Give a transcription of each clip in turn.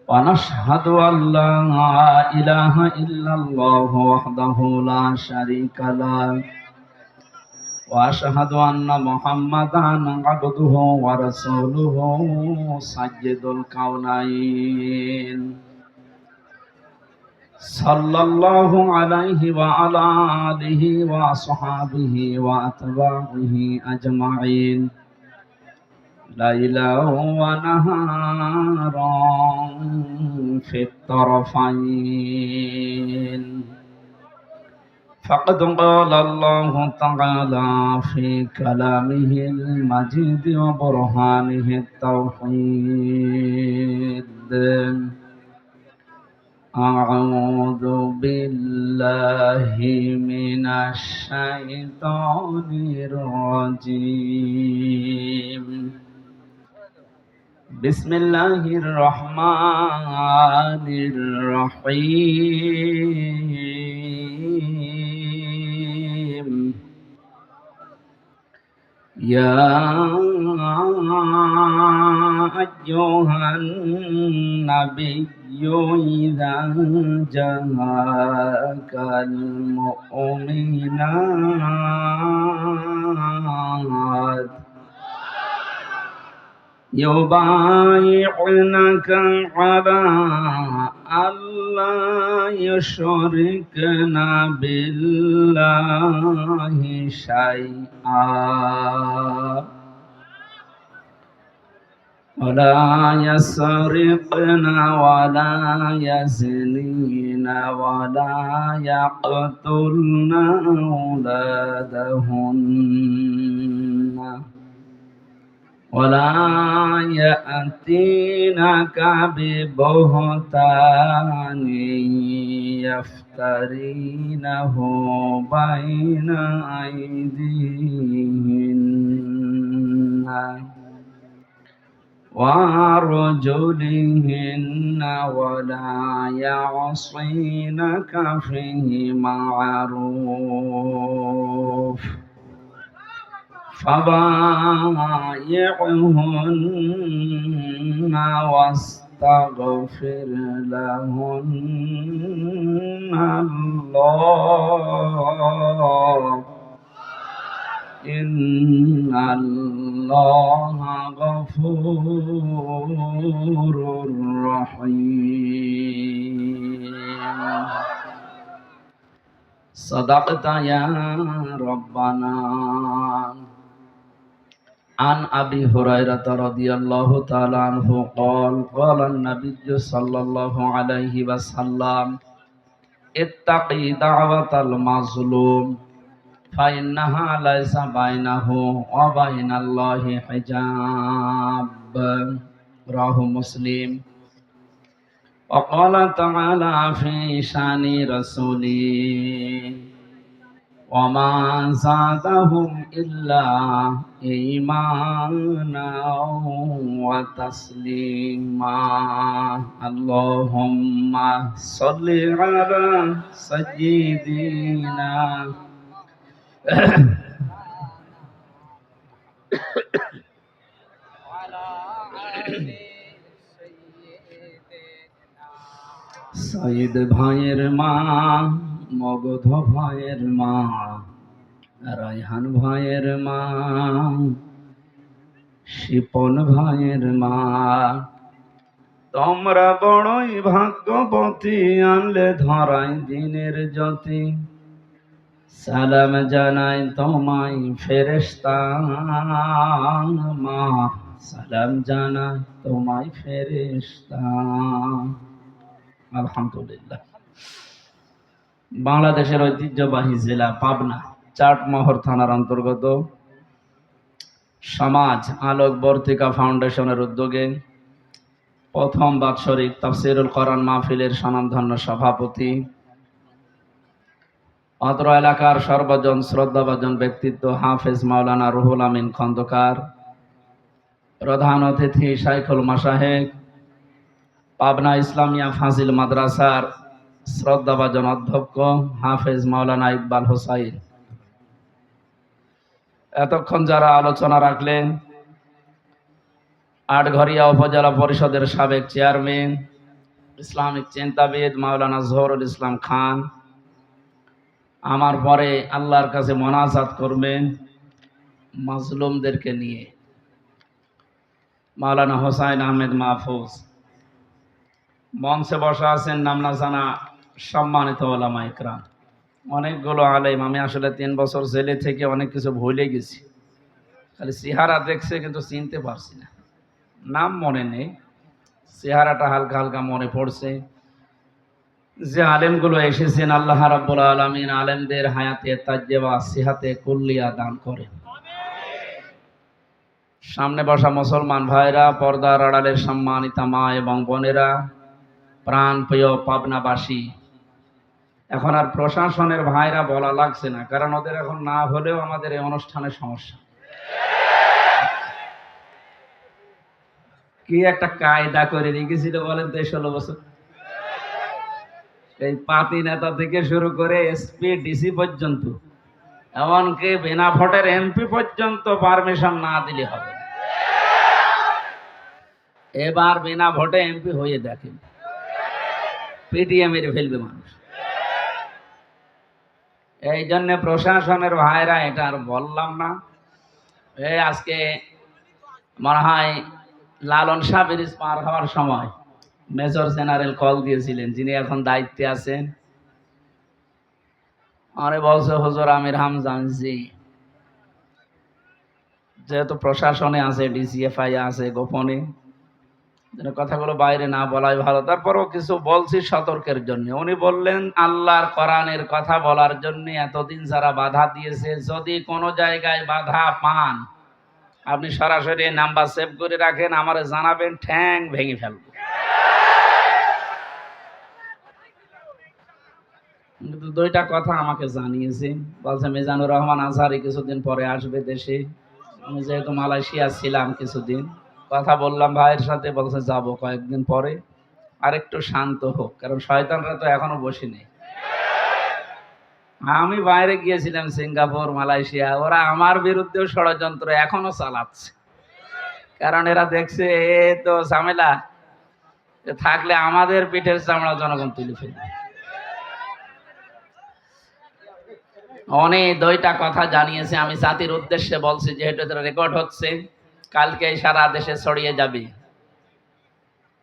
ونشهد أن لا إله إلا الله وحده لا شريك له وأشهد أن محمدا عبده ورسوله سيد الكونين صلى الله عليه وعلى آله وصحبه وأتباعه أجمعين ليلا ونهارا في الطرفين فقد قال الله تعالى في كلامه المجيد وبرهانه التوحيد أعوذ بالله من الشيطان الرجيم بسم الله الرحمن الرحيم يا أيها النبي إذا جاءك المؤمنات يبايعنك على ألا يشركن بالله شيئا ولا يسرقن ولا يزنين ولا يقتلن أولادهن ولا يأتينك ببهتان يفترينه بين أيديهن وأرجلهن ولا يعصينك في معروف فبايعهن واستغفر لهن الله إن الله غفور رحيم صدقت يا ربنا عن أبي هريرة رضي الله تعالى عنه قال قال النبي صلى الله عليه وسلم اتقي دعوة المظلوم فإنها ليس بينه وبين الله حجاب رواه مسلم وقال تعالى في شان رسوله وما زادهم إلا إيمانا وتسليما اللهم صل على سيدنا সঈদ ভাইয়ের মা মগধ ভাইয়ের মা রায়হান ভাইয়ের মা শিপন ভাইয়ের মা তোমরা বড়ই ভাগ্যবতী আনলে ধরাই দিনের জ্যোতি সালাম জানাই তোমায় ফেরেশতা মা সালাম জানাই তোমায় ফেরেশতা আলহামদুলিল্লাহ বাংলাদেশের ঐতিহ্যবাহী জেলা পাবনা চাটমোহর থানার অন্তর্গত সমাজ আলোক বর্তিকা ফাউন্ডেশনের উদ্যোগে প্রথম বাৎসরিক তাফসীরুল কোরআন মাহফিলের স্বনামধন্য সভাপতি অত্র এলাকার সর্বজন শ্রদ্ধাভাজন ব্যক্তিত্ব হাফেজ মাওলানা রুহুল আমিন খন্দকার, প্রধান অতিথি শাইখুল মাশায়েখ, পাবনা ইসলামিয়া ফাজিল মাদ্রাসার শ্রদ্ধাভাজন অধ্যক্ষ হাফেজ মাওলানা ইকবাল হোসাইন, এতক্ষণ যারা আলোচনা রাখলেন আটঘরিয়া উপজেলা পরিষদের সাবেক চেয়ারম্যান ইসলামিক চিন্তাবিদ মাওলানা জহুরুল ইসলাম খান আমার পরে আল্লাহর কাছে মোনাজাত করবেন মাজলুমদেরকে নিয়ে। মাওলানা হোসাইন আহমেদ মাহফুজ মঞ্চে বসা আছেন নামনা জানা সম্মানিত ওলামা ইকরাম, অনেকগুলো আলেম। আমি আসলে 3 বছর জেলে থেকে অনেক কিছু ভুলে গেছি, খালি চেহারা দেখছে কিন্তু চিনতে পারছি না, নাম মনে নেই, চেহারাটা হালকা হালকা মনে পড়ছে। যে আলেমগুলো এসেছেন আল্লাহ রাব্বুল আলামিন আলেমদের হায়াতে তাজ্জেবা সিহাতে কুল্লিয়া দান করে। সামনে বসা মুসলমান ভাইরা, পর্দার আড়ালের সম্মানিতা মা এবং বোনেরা, প্রাণ প্রিয় পাবনাবাসী, এখন আর প্রশাসনের ভাইরা বলা লাগছে না, কারণ ওদের এখন না হলেও আমাদের এই অনুষ্ঠানের সমস্যা। কি একটা কায়দা করে রেখেছিল বলেন তো 16 বছর, এই পাতি নেতা থেকে শুরু করে এসপি ডিসি পর্যন্ত, এমনকি বিনা ভোটের এমপি পর্যন্ত পারমিশন না দিলে হবে। এবার বিনা ভোটে এমপি হয়ে দেখেন, পিটিএ মেরে ফেলবে মানুষ। এই জন্য প্রশাসনের ভাইরা, এটা আর বললাম না। এই আজকে মনে হয় লালন শাহ ব্রিজ পার হওয়ার সময় মেজর জেনারেল কল দিয়েছিলেন, যিনি এখন দায়িত্বে আছেন। আরে বলছে হুজুর আমির হামজা জি, যেহেতু প্রশাসনে আছে, ডিসিএফআই আছে, গোপনে কথাগুলো বাইরে না বলাই ভালো। তারপরও কিছু বলছি সতর্কের জন্য। উনি বললেন আল্লাহর কোরআনের কথা বলার জন্য এতদিন যারা বাধা দিয়েছে, যদি কোনো জায়গায় বাধা পান আপনি সরাসরি নাম্বার সেভ করে রাখেন, আমারে জানাবেন, ঠ্যাং ভেঙে ফেলবো। কিন্তু 2টা কথা আমাকে জানিয়েছে, বলছে মিজানুর রহমান আজহারি কিছুদিন পরে আসবে দেশে। আমি যেহেতু মালয়েশিয়া ছিলাম কিছুদিন, কথা বললাম ভাইয়ের সাথে, বলছে যাব কয়েকদিন পরে, আর একটু শান্ত হোক, কারণ শয়তানরা তো এখনো বসে নেই। আমি বাইরে গিয়েছিলাম সিঙ্গাপুর, মালয়েশিয়া, ওরা আমার বিরুদ্ধেও ষড়যন্ত্র এখনো চালাচ্ছে, কারণ এরা দেখছে এ তো ঝামেলা থাকলে আমাদের পিঠের চামড়া জনগণ তুলে ফেলবে। অনেক 2টা কথা জানিয়েছে, আমি জাতির উদ্দেশ্যে বলছি, যেহেতু এটা রেকর্ড হচ্ছে, কালকে সারা দেশে ছড়িয়ে যাবে।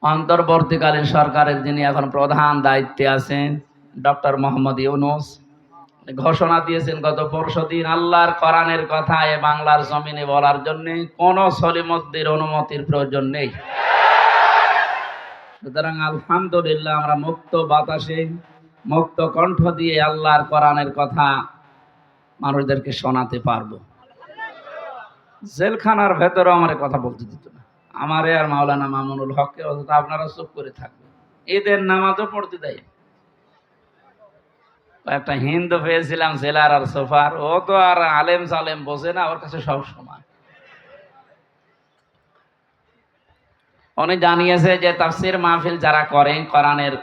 অন্তর্বর্তীকালীন সরকারের যিনি এখন প্রধান দায়িত্বে আছেন ডক্টর মোহাম্মদ ইউনূস ঘোষণা দিয়েছেন গত পরশুদিন, আল্লাহর কোরআনের কথা এ বাংলার জমিনে বলার জন্য কোনো সলিমুদ্দির অনুমতির প্রয়োজন নেই। সুতরাং আলহামদুলিল্লাহ, আমরা মুক্ত বাতাসে মুক্ত কণ্ঠ দিয়ে আল্লাহর কোরআনের কথা মানুষদেরকে শোনাতে পারবো। জেলখানার ভেতরে আমার কথা বলতে দিত না, আমারে আর মাওলানা মামুনুল হককে, অথচ আপনারা চুপ করে থাকবেন। ঈদের নামাজও পড়তে দেয়। একটা হিন্দু পেয়েছিলাম জেলার আর সোফার, ও তো আর আলেম সালেম বোঝে না, ওর কাছে সব সমান। উনি জানিয়েছে যে তাফসীর মাহফিল যারা করেন, কোরআনের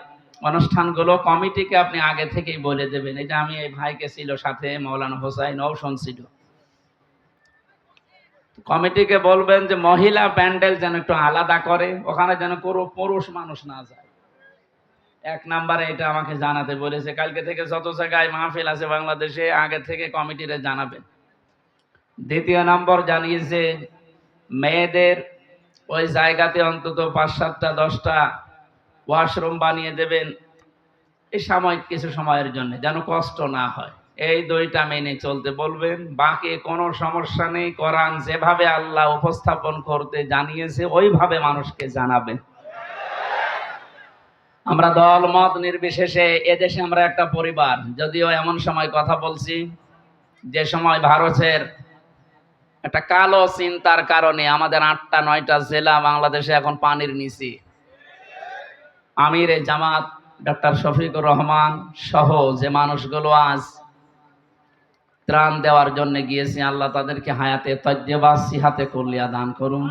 অনুষ্ঠানগুলো, কমিটিকে আপনি আগে থেকেই বলে দেবেন। এটা আমি এই ভাইকে ছিল সাথে, মাওলানা হোসাইন ও শুনছিল, কমিটিকে বলবেন যে মহিলা প্যান্ডেল যেন একটু আলাদা করে, ওখানে যেন কোনো পুরুষ মানুষ না যায়। 1 নম্বরে এটা আমাকে জানাতে বলেছে। কালকে থেকে যত জায়গায় মাহফিল আছে বাংলাদেশে, আগে থেকে কমিটিরে জানাবেন। 2 নম্বর জানিয়েছে মেয়েদের ওই জায়গাতে অন্তত 5-7টা 10টা ওয়াশরুম বানিয়ে দেবেন, এই সাময়িক কিছু সময়ের জন্য, যেন কষ্ট না হয়। এই 2টা মেনে চলতে বলবেন। বাকি কোনো সমস্যা নেই, কোরআন যেভাবে আল্লাহ উপস্থাপন করতে জানিয়েছে ওইভাবে মানুষকে জানাবেন। আমরা দল মত নির্বিশেষে এদেশে আমরা একটা পরিবার। যদিও এমন সময় কথা বলছি যে সময় ভারতের একটা কালো চিন্তার কারণে আমাদের 8টা-9টা জেলা বাংলাদেশে এখন পানির নিচে। আমিরে জামাত ডক্টর শফিকুর রহমান সহ যে মানুষগুলো আজ ত্রাণ দেওয়ার জন্য গিয়েছে, আল্লাহ তাদেরকে হায়াতে তাজ্জেবা সিহাতে কুল্লিয়া দান করুন।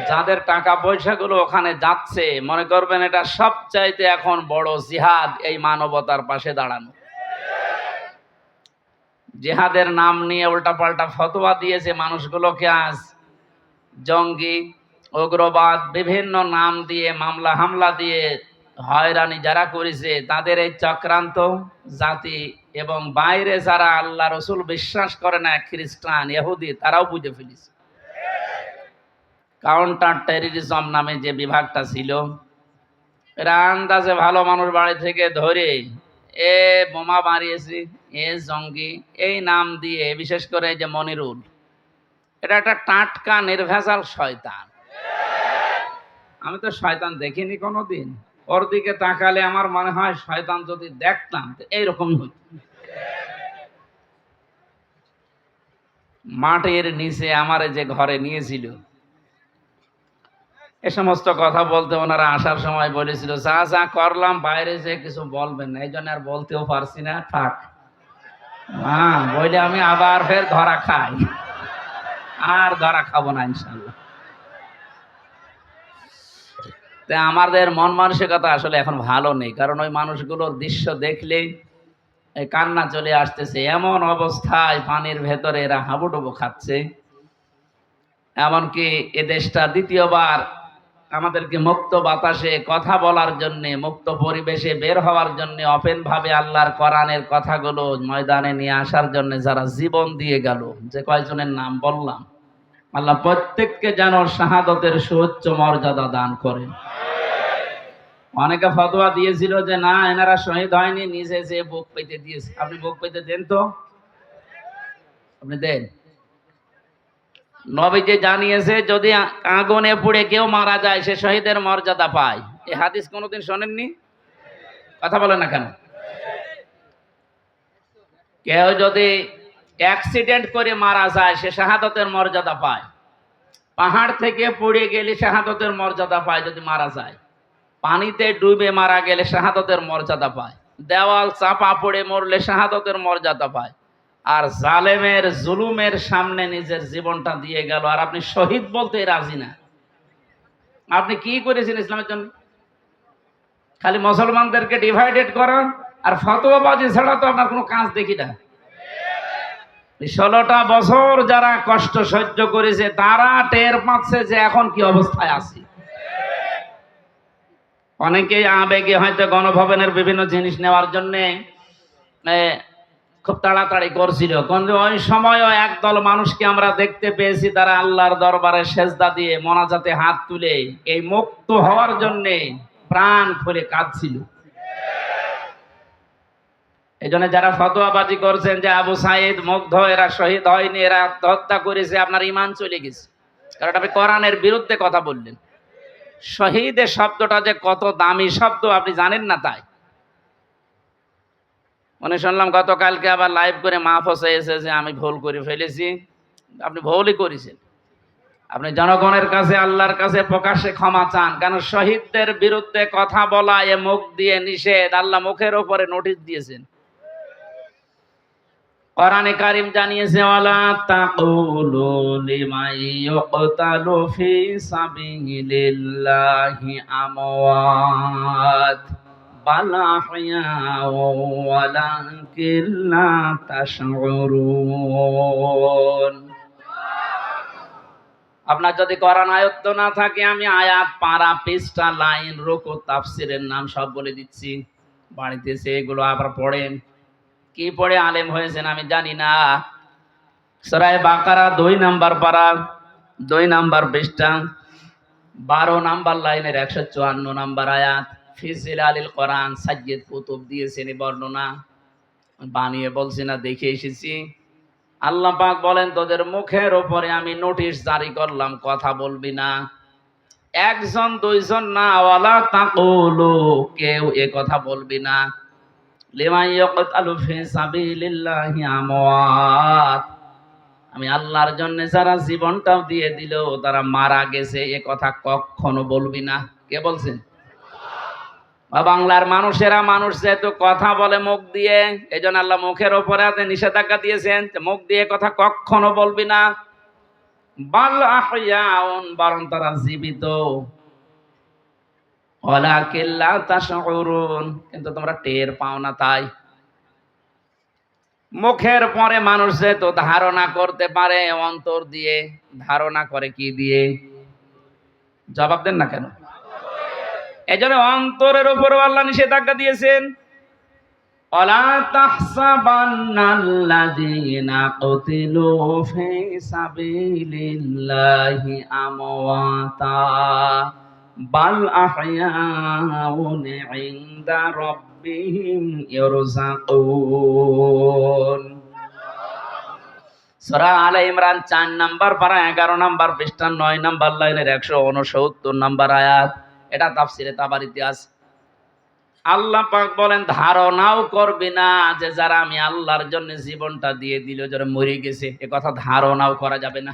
যাদের টাকা পয়সাগুলো ওখানে যাচ্ছে, মনে করবেন এটা সবচাইতে এখন বড় জিহাদ, এই মানবতার পাশে দাঁড়ানো। জিহাদের নাম নিয়ে উল্টাপাল্টা ফতোয়া দিয়েছে মানুষগুলোকে, আজ জঙ্গি, উগ্রবাদ, বিভিন্ন নাম দিয়ে মামলা হামলা দিয়ে হয়রানি যারা করেছে তাদের এই চক্রান্ত জাতি এবং বাইরে যারা আল্লাহ রসুল বিশ্বাস করে না, খ্রিস্টান ইহুদি, তারাও বুঝে ফেলেছে। কাউন্টার টেররিজম নামে যে বিভাগটা ছিল, এরা আন্দাজে ভালো মানুষ বাড়ি থেকে ধরে এ বোমা মারিয়েছি, এ জঙ্গি, এই নাম দিয়ে, বিশেষ করে যে মনিরুল, এটা একটা টাটকা নির্ভেজাল শয়তান। আমি তো শয়তান দেখিনি কোনোদিন, ওর দিকে তাকালে আমার মনে হয় শয়তান যদি দেখতাম তো এইরকম হইত। মাটির নিচে আমার যে ঘরে নিয়েছিল, এ সমস্ত কথা বলতে ওনারা আসার সময় বলেছিল, যা যা করলাম বাইরে যে কিছু বলবেন না, এই জন্য আর বলতেও পারছি না, থাক। হ্যাঁ, বলে আমি আবার ফের ধরা খাই, আর ধরা খাবো না ইনশাল্লাহ। আমাদের মন মানসিকতা আসলে এখন ভালো নেই, কারণ ওই মানুষগুলোর দৃশ্য দেখলেই কান্না চলে আসতেছে। এমন অবস্থায় পানির ভেতরে এরা হাবুডুবু খাচ্ছে। এমনকি এ দেশটা দ্বিতীয়বার আমাদেরকে মুক্ত বাতাসে কথা বলার জন্য, মুক্ত পরিবেশে বের হওয়ার জন্য, ওপেন ভাবে আল্লাহর কোরআনের কথাগুলো ময়দানে নিয়ে আসার জন্য যারা জীবন দিয়ে গেল, যে কয়জনের নাম বললাম, আল্লাহ প্রত্যেককে যেন শাহাদতের সুউচ্চ মর্যাদা দান করেন। অনেকে ফতোয়া দিয়েছিল যে না, এনারা শহীদ হয়নি, নিজে যে বুক পেতে দিয়েছে। আপনি বুক পেতে দেন তো, আপনি দেন। নবীজি জানিয়েছে যদি আগুনে পুড়ে কেউ মারা যায় সে শহীদের মর্যাদা পায়। এই হাদিস কোনোদিন শোনেননি? কথা বলেন না কেন? কেউ যদি অ্যাক্সিডেন্ট করে মারা যায় সে শাহাদতের মর্যাদা পায়। পাহাড় থেকে পড়ে গেলে শাহাদতের মর্যাদা পায় যদি মারা যায়। পানিতে ডুবে মারা গেলে শাহাদতের মর্যাদা পায়। দেওয়াল চাপা পড়ে মরলে শাহাদতের মর্যাদা পায়। আর জালেমের জুলুমের সামনে নিজের জীবনটা দিয়ে গেল, আর আপনি শহীদ বলতে রাজি না। আপনি কি করেছেন ইসলামের জন্য? খালি মুসলমানদেরকে ডিভাইডেড করার আর ফতোয়াবাজি ছাড়া তো আপনার কোনো কাজ দেখি না। 16টা বছর যারা কষ্ট সহ্য করেছে তারা টের পাচ্ছে যে এখন কি অবস্থায় আছে। অনেকেই আবেগে হয়তো গণভবনের বিভিন্ন জিনিস নেওয়ার জন্য খুব তাড়াতাড়ি করছিল, কিন্তু ওই সময়ও একদল মানুষকে আমরা দেখতে পেয়েছি তারা আল্লাহর দরবারে সেজদা দিয়ে মোনাজাতে হাত তুলে এই মুক্ত হওয়ার জন্য প্রাণ খুলে কাঁদছিল। এই জন্য যারা ফতোয়াবাজি করছেন যে আবু সাইদ মুগ্ধ, এরা শহীদ হয়নি, এরা আত্মহত্যা করেছে, আপনার ঈমান চলে গেছে, কারণ আপনি কোরআনের বিরুদ্ধে কথা বললেন। শহীদের শব্দটা যে কত দামি শব্দ আপনি জানেন না, তাই মনে শুনলাম গতকালকে আবার লাইভ করে মাহফুজ এসে যে আমি ভুল করে ফেলেছি। আপনি ভুলই করেছেন। আপনি জনগণের কাছে, আল্লাহর কাছে প্রকাশ্যে ক্ষমা চান, কারণ শহীদদের বিরুদ্ধে কথা বলা এ মুখ দিয়ে নিষেধ। আল্লাহ মুখের উপরে নোটিশ দিয়েছেন। কোরআনে কারীম জানিয়েছে, ওয়ালা তাকুলু লিমান ইউকতালু ফি সাবিলিল্লাহি আমওয়াত বাল আহইয়াউ ওয়ালাকিন লা তাশউরুন। আপনার যদি কোরআন আয়ত্ত না থাকে, আমি আয়াত, পারা, পৃষ্ঠা, লাইন, রুকু, তাফসিরের নাম সব বলে দিচ্ছি। বাড়িতে এসে এগুলো আবার পড়েন। কি পড়ে আলেম হয়েছেন আমি জানি না। সূরা বাকারা 2 নাম্বার পারা, 2 নাম্বার পৃষ্ঠা, 12 নাম্বার লাইনের 154 নাম্বার আয়াত। ফি জিলালিল কোরআন, সাজ্জিদ কুতুব দিয়েছেন বর্ণনা, বানিয়ে বলছি না, দেখে এসেছি। আল্লাহ পাক বলেন, তোদের মুখের উপরে আমি নোটিশ জারি করলাম, কথা বলবি না। একজন দুইজন না, ওয়ালা তাকুলু, কেউ এ কথা বলবি না। লিমান ইয়াকতালু ফি সাবিলিল্লাহি আমওয়াত, আমি আল্লাহর জন্য যারা জীবনটাও দিয়ে দিল তারা মারা গেছে, এ কথা কখনো বলবি না। কে বলছেন? বাংলার মানুষেরা, মানুষ যেহেতু কথা বলে মুখ দিয়ে, এই জন্য আল্লাহ মুখের ওপরে নিষেধাজ্ঞা দিয়েছেন, মুখ দিয়ে কথা কখনো বলবি না। বাল আহইয়াউন, বরং তারা জীবিত। ওয়ালাকিন লা তাশউরুন, কিন্তু তোমরা টের পাও না। তাই মুখের পরে মানুষ যেহেতু ধারণা করতে পারে, অন্তর দিয়ে ধারণা করে কি দিয়ে? জবাব দেন না কেন? এজন্য অন্তরের উপর আল্লাহ নিষেধাজ্ঞা দিয়েছেন, ওয়ালা তাহসাবান্নাল্লাযীনা কুতিলু ফী সাবিলিল্লাহি আমওয়াতা বাল আহইয়াউন ইনদা রাব্বিহিম ইরযাকুন। সূরা আলে ইমরান 4 নাম্বার পারা 11 নাম্বার পৃষ্ঠা 9 নাম্বার লাইনের 169 নাম্বার আয়াত। এটা তাফসিরে তাবারিতে আছে। আল্লাহ পাক বলেন, ধারণাও করবি না যে যারা আমি আল্লাহর জন্য জীবনটা দিয়ে দিল যারা মরে গেছে, এ কথা ধারণাও করা যাবে না।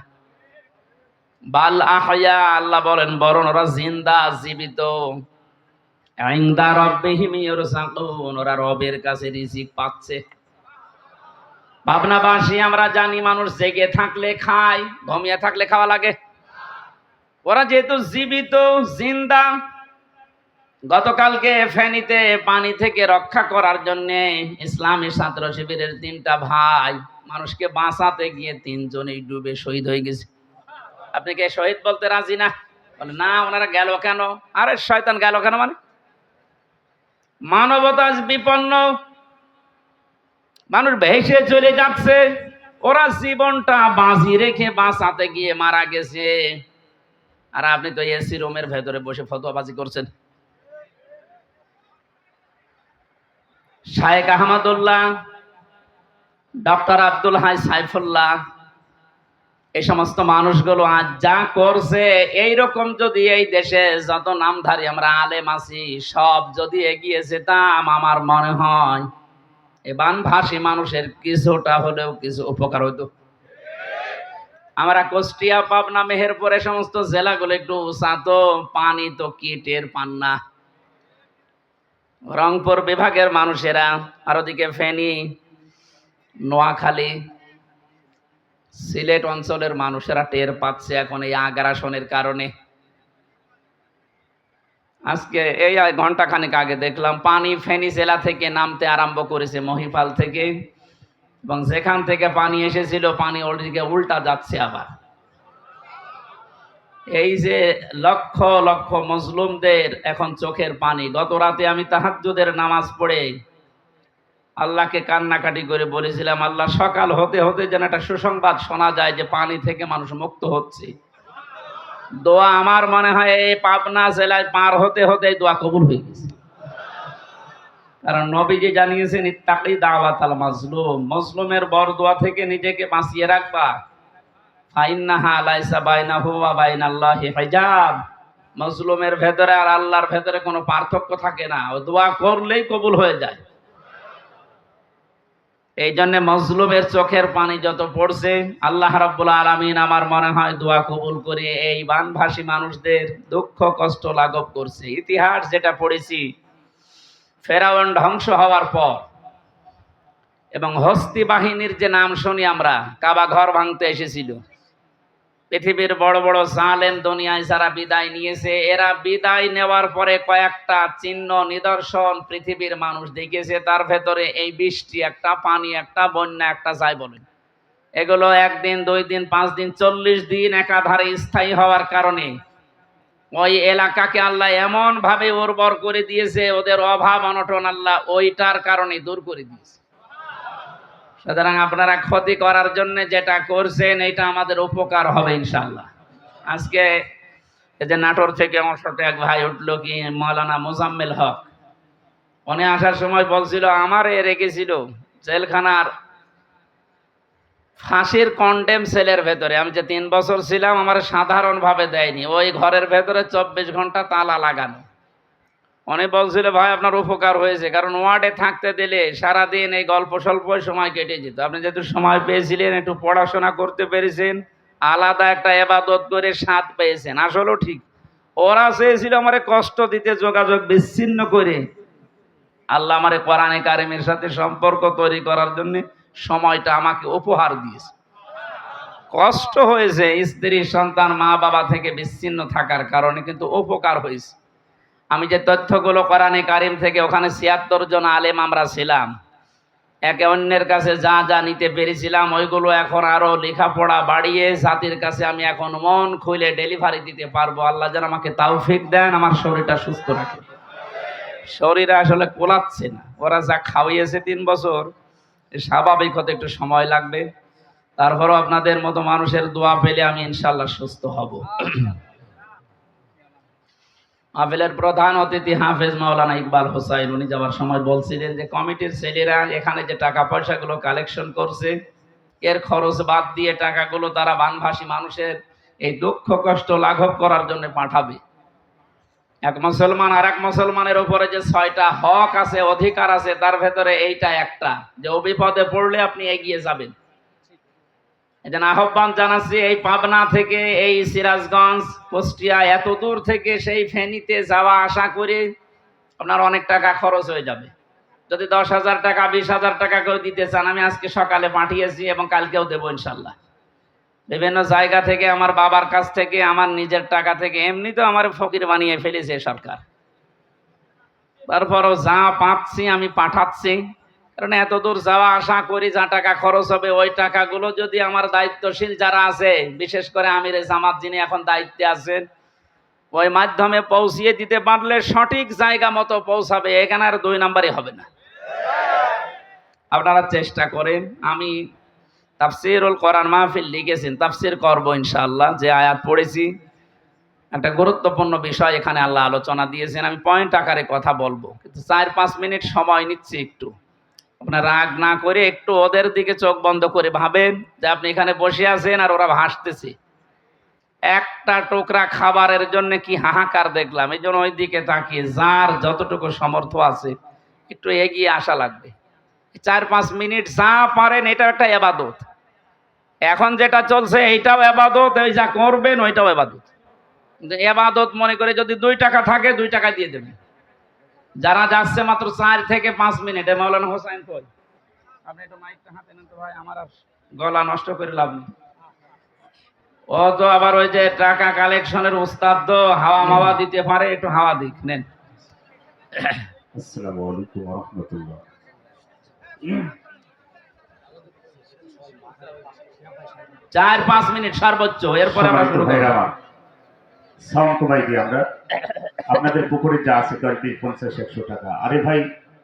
বাল আহয়া, আল্লাহ বলেন বরং ওরা জিন্দা, জীবিত। ইনদা রাব্বিহিম ইরযাকুন, ওরা রবের কাছে রিজিক পাচ্ছে। ভাবনাবাসী আমরা জানি মানুষ জেগে থাকলে খায়, ঘুমিয়ে থাকলে খাওয়া লাগে। ওরা যেহেতু জীবিত, জিন্দা। গতকালকে ফেনীতে পানি থেকে রক্ষা করার জন্য ইসলামী ছাত্র শিবিরের 3টা ভাই মানুষকে বাঁচাতে গিয়ে 3 জনেই ডুবে শহীদ হয়ে গেছে। আপনি কে শহীদ বলতে রাজি না? বলে না, ওনারা গেল কেন? আরে শয়তান, গেল কেন মানে? মানবতা আজ বিপন্ন, মানুষ ভেসে চলে যাচ্ছে, ওরা জীবনটা বাজি রেখে বাঁচাতে গিয়ে মারা গেছে। আর আপনি তো এসি রুমের ভেতরে বসে ফতোয়াবাজি করছেন। শায়েখ আহমদুল্লাহ, ডক্টর আব্দুল হাই সাইফুল্লাহ, এই সমস্ত মানুষগুলো আজ যা করছে, এইরকম যদি এই দেশে যত নামধারী আমরা আলেম আছি সব যদি এগিয়ে যেতাম, আমার মনে হয় এই বানভাসী মানুষের কিছুটা হলেও কিছু উপকার হতো। আমরা কুষ্টিয়া, পাবনা, মেহেরপুর এই সমস্ত জেলাগুলো একটু উঁচা, তো পানি তো কি টের পান না। রংপুর বিভাগের মানুষেরা, আর ওদিকে ফেনী, নোয়াখালী, সিলেট অঞ্চলের মানুষেরা টের পাচ্ছে এখন এই আগ্রাসনের কারণে। আজকে এই ঘন্টাখানেক আগে দেখলাম পানি ফেনী জেলা থেকে নামতে আরম্ভ করেছে, মহিপাল থেকে, এবং যেখান থেকে পানি এসেছিল পানি ওদিকে উল্টা যাচ্ছে আবার। এই যে লক্ষ লক্ষ মুসলিমদের এখন চোখের পানি। গত রাতে আমি তাহাজ্জুদের নামাজ পড়ে আল্লাহকে কান্নাকাটি করে বলেছিলাম, আল্লাহ সকাল হতে হতে যেন একটা সুসংবাদ শোনা যায় যে পানি থেকে মানুষ মুক্ত হচ্ছে। দোয়া আমার মনে হয় এই পাবনা জেলায় পার হতে হতে দোয়া কবুল হয়ে গেছে। কারণ নবীজি জানিয়েছেন, ইত্তাকি দাওয়াতাল মাজলুম, মজলুমের বরদোয়া থেকে নিজেকে বাঁচিয়ে রাখবা। ফাইন্নাহা লাইসা বাইনাহু ওয়া বাইনাল্লাহি হিজাব, মজলুমের ভেতরে আর আল্লাহর ভেতরে কোনো পার্থক্য থাকে না, ও দোয়া করলেই কবুল হয়ে যায়। এই জন্য মজলুমের চোখের পানি যত পড়ছে, আল্লাহ রাব্বুল আলামিন আমার মনে হয় দোয়া কবুল করে এই বানভাসী মানুষদের দুঃখ কষ্ট লাঘব করছে। ইতিহাস যেটা পড়েছি, ফেরাউন ধ্বংস হওয়ার পর এবং হস্তি বাহিনীর যে নাম শুনি আমরা, কাবা ঘর ভাঙতে এসেছিল, পৃথিবীর বড় বড় জালেম দুনিয়ায় যারা বিদায় নিয়েছে, এরা বিদায় নেওয়ার পরে কয়েকটা চিহ্ন নিদর্শন পৃথিবীর মানুষ দেখেছে। তার ভেতরে এই বৃষ্টি একটা, পানি একটা, বন্যা একটা, যাই বলেন, এগুলো 1 দিন 2 দিন 5 দিন 40 দিন একাধারে স্থায়ী হওয়ার কারণে ওই এলাকাকে আল্লাহ এমন ভাবে উর্বর করে দিয়েছে, ওদের অভাব অনটন আল্লাহ ওইটার কারণে দূর করে দিয়েছে। সুতরাং আপনারা ক্ষতি করার জন্য যেটা করছেন, এটা আমাদের উপকার হবে ইনশাআল্লাহ। আজকে এই যে নাটোর থেকে আমার সাথে এক ভাই উঠলো, কি মাওলানা মোজাম্মেল হক, উনি আসার সময় বলছিল আমারে রেখেছিল জেলখানার ফাঁসির কন্ডেম সেলের ভেতরে। আমি যে 3 বছর ছিলাম, আমার সাধারণভাবে দেয়নি, ওই ঘরের ভেতরে 24 ঘন্টা তালা লাগানো। উনি বলছিল ভাই আপনার উপকার হয়েছে, কারণ ওয়ার্ডে থাকতে দিলে সারাদিন এই গল্প স্বল্প সময় কেটে যেত। আপনি যেহেতু সময় পেয়েছিলেন, একটু পড়াশোনা করতে পেরেছেন, আলাদা একটা ইবাদত করে স্বাদ পেয়েছেন। আসলেও ঠিক, ওরা চেয়েছিল আমারে কষ্ট দিতে, যোগাযোগ বিচ্ছিন্ন করে। আল্লাহ আমারে কোরআনে কারিমের সাথে সম্পর্ক তৈরি করার জন্য সময়টা আমাকে উপহার দিয়েছে। কষ্ট হয়েছে স্ত্রী সন্তান মা বাবা থেকে বিচ্ছিন্ন থাকার কারণে, কিন্তু উপকার হয়েছে। আমি যে তথ্যগুলো কোরআনে কারিম থেকে, ওখানে 76 জন আলেম আমরা ছিলাম, একে অন্যের কাছে যা যা নিতে পেরেছিলাম ওইগুলো এখন আরো লেখাপড়া বাড়িয়ে জাতির কাছে আমি এখন মন খুলে ডেলিভারি দিতে পারবো। আল্লাহ যেন আমাকে তৌফিক দেন, আমার শরীরটা সুস্থ রাখে। শরীর আসলে কোলাচ্ছে না, ওরা যা খাওয়িয়েছে 3 বছর, স্বাভাবিক হতে একটু সময় লাগবে। তারপরও আপনাদের মতো মানুষের দোয়া পেলে আমি ইনশাল্লাহ সুস্থ হব। মাহফিলের প্রধান অতিথি হাফেজ মাওলানা ইকবাল হোসাইন, উনি যাওয়ার সময় বলছিলেন যে কমিটির ছেলেরা এখানে যে টাকা পয়সাগুলো কালেকশন করছে এর খরচ বাদ দিয়ে টাকাগুলো তারা বানভাসী মানুষের এই দুঃখ কষ্ট লাঘব করার জন্য পাঠাবে। এক মুসলমান আর এক মুসলমানের উপরে যে 6টা হক আছে, অধিকার আছে, তার ভেতরে এইটা একটা, যে ও বিপদে পড়লে আপনি এগিয়ে যাবেন। এজন্য আহ্বান জানাচ্ছি, এই পাবনা থেকে এই সিরাজগঞ্জ কুষ্টিয়া এত দূর থেকে সেই ফেনীতে যাওয়া আসা করে আপনার অনেক টাকা খরচ হয়ে যাবে। যদি 10,000 টাকা 20,000 টাকা করে দিতে চান, আমি আজকে সকালে পাঠিয়েছি এবং কালকেও দেবো ইনশাল্লাহ। বিভিন্ন জায়গা থেকে, আমার বাবার কাছ থেকে, আমার নিজের টাকা থেকে, এমনি তো আমার ফকির বানিয়ে ফেলেছে সরকার, তারপরও যা পাচ্ছি আমি পাঠাচ্ছি। কারণ এত দূর যাওয়া আসা করি, যা টাকা খরচ হবে ওই টাকাগুলো যদি আমার দায়িত্বশীল যারা আছে, বিশেষ করে আমিরে জামাত যিনি এখন দায়িত্বে আছেন, ওই মাধ্যমে পৌঁছিয়ে দিতে পারলে সঠিক জায়গা মতো পৌঁছাবে, এখানে আর 2 নাম্বারই হবে না। আপনারা চেষ্টা করেন। আমি তাফসীরুল কোরআন মাহফিল লিখেছেন, তাফসীর করব ইনশাআল্লাহ। যে আয়াত পড়েছি একটা গুরুত্বপূর্ণ বিষয় এখানে আল্লাহ আলোচনা দিয়েছেন, আমি পয়েন্ট আকারে কথা বলবো, কিন্তু 4-5 মিনিট সময় নিচ্ছি। একটু আপনার রাগ না করে একটু ওদের দিকে চোখ বন্ধ করে ভাবেন যে আপনি এখানে বসে আছেন আর ওরা হাসতেছে। একটা টুকরা খাবারের জন্য কি হাহাকার দেখলাম, এই জন্য ওই দিকে তাকিয়ে যার যতটুকু সামর্থ্য আছে একটু এগিয়ে আসা লাগবে। 4-5 মিনিট যা পারেন, এটা একটা ইবাদত। এখন যেটা চলছে এইটাও ইবাদত, এই যা করবেন ওইটাও ইবাদত। কিন্তু ইবাদত মনে করে যদি 2 টাকা থাকে 2 টাকা দিয়ে দেবেন। যারা যাচ্ছে মাত্র 4 থেকে 5 মিনিট, মাওলানা হোসেন কই, আপনি একটু মাইকটা হাতে নেন তো ভাই, আমার আর গলা নষ্ট করে লাভ নেই। ও তো আবার ওই যে টাকা কালেকশনের উস্তাদ, তো হাওয়া মাওয়া দিতে পারে, একটু হাওয়া দিক নেন। আসসালামু আলাইকুম ওয়া রাহমাতুল্লাহ। 4-5 মিনিট সর্বোচ্চ, এরপরে আমরা শুরু করব। সাউন্ড কমাই দিই আমরা। আপনাদের পুকুরে যা আছে 50-100 টাকা। আরে ভাই,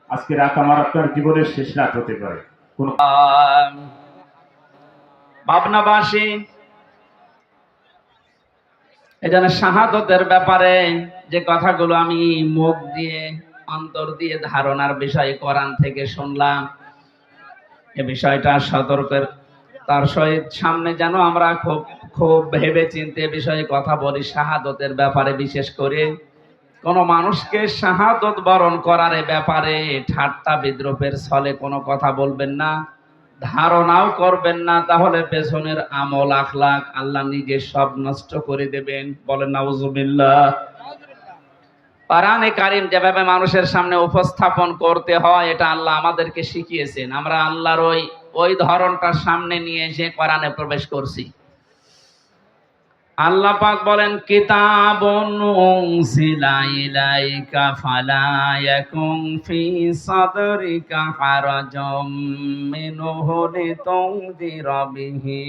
আজকে রাত আমার আপনার জীবনের শেষ রাত হতে পারে। কোন ভাবনাবাসী এজন্য শাহাদতের ব্যাপারে যে কথাগুলো আমি মুখ দিয়ে অন্তর দিয়ে ধারণার বিষয়ে কোরআন থেকে শুনলাম, এ বিষয়টা সতর্কের তার সহিত সামনে যেন আমরা খুব খুব ভেবে চিন্তে বিষয়ে কথা বলি। শাহাদতের ব্যাপারে বিশেষ করে কোন মানুষকে শাহাদত বরণ করার ব্যাপারে ঠাট্টা বিদ্রুপের ছলে কোনো কথা বলবেন না, ধারণাও করবেন না, তাহলে পেছনের আমল আখলাক আল্লাহ নিজে সব নষ্ট করে দেবেন। বলেন নাউজুবিল্লাহ। কোরআনে কারীম যেভাবে মানুষের সামনে উপস্থাপন করতে হয়, এটা আল্লাহ আমাদেরকে শিখিয়েছেন। আমরা আল্লাহর ওই ধরনটার সামনে নিয়ে এসে কোরআনে প্রবেশ করছি। আল্লাহ পাক বলেন, কিতাবুন উনসিলা ইলাইকা ফালা ইয়াকুন ফি সাদরিকা হারাজাম মিনহু লিতুনযিরা বিহি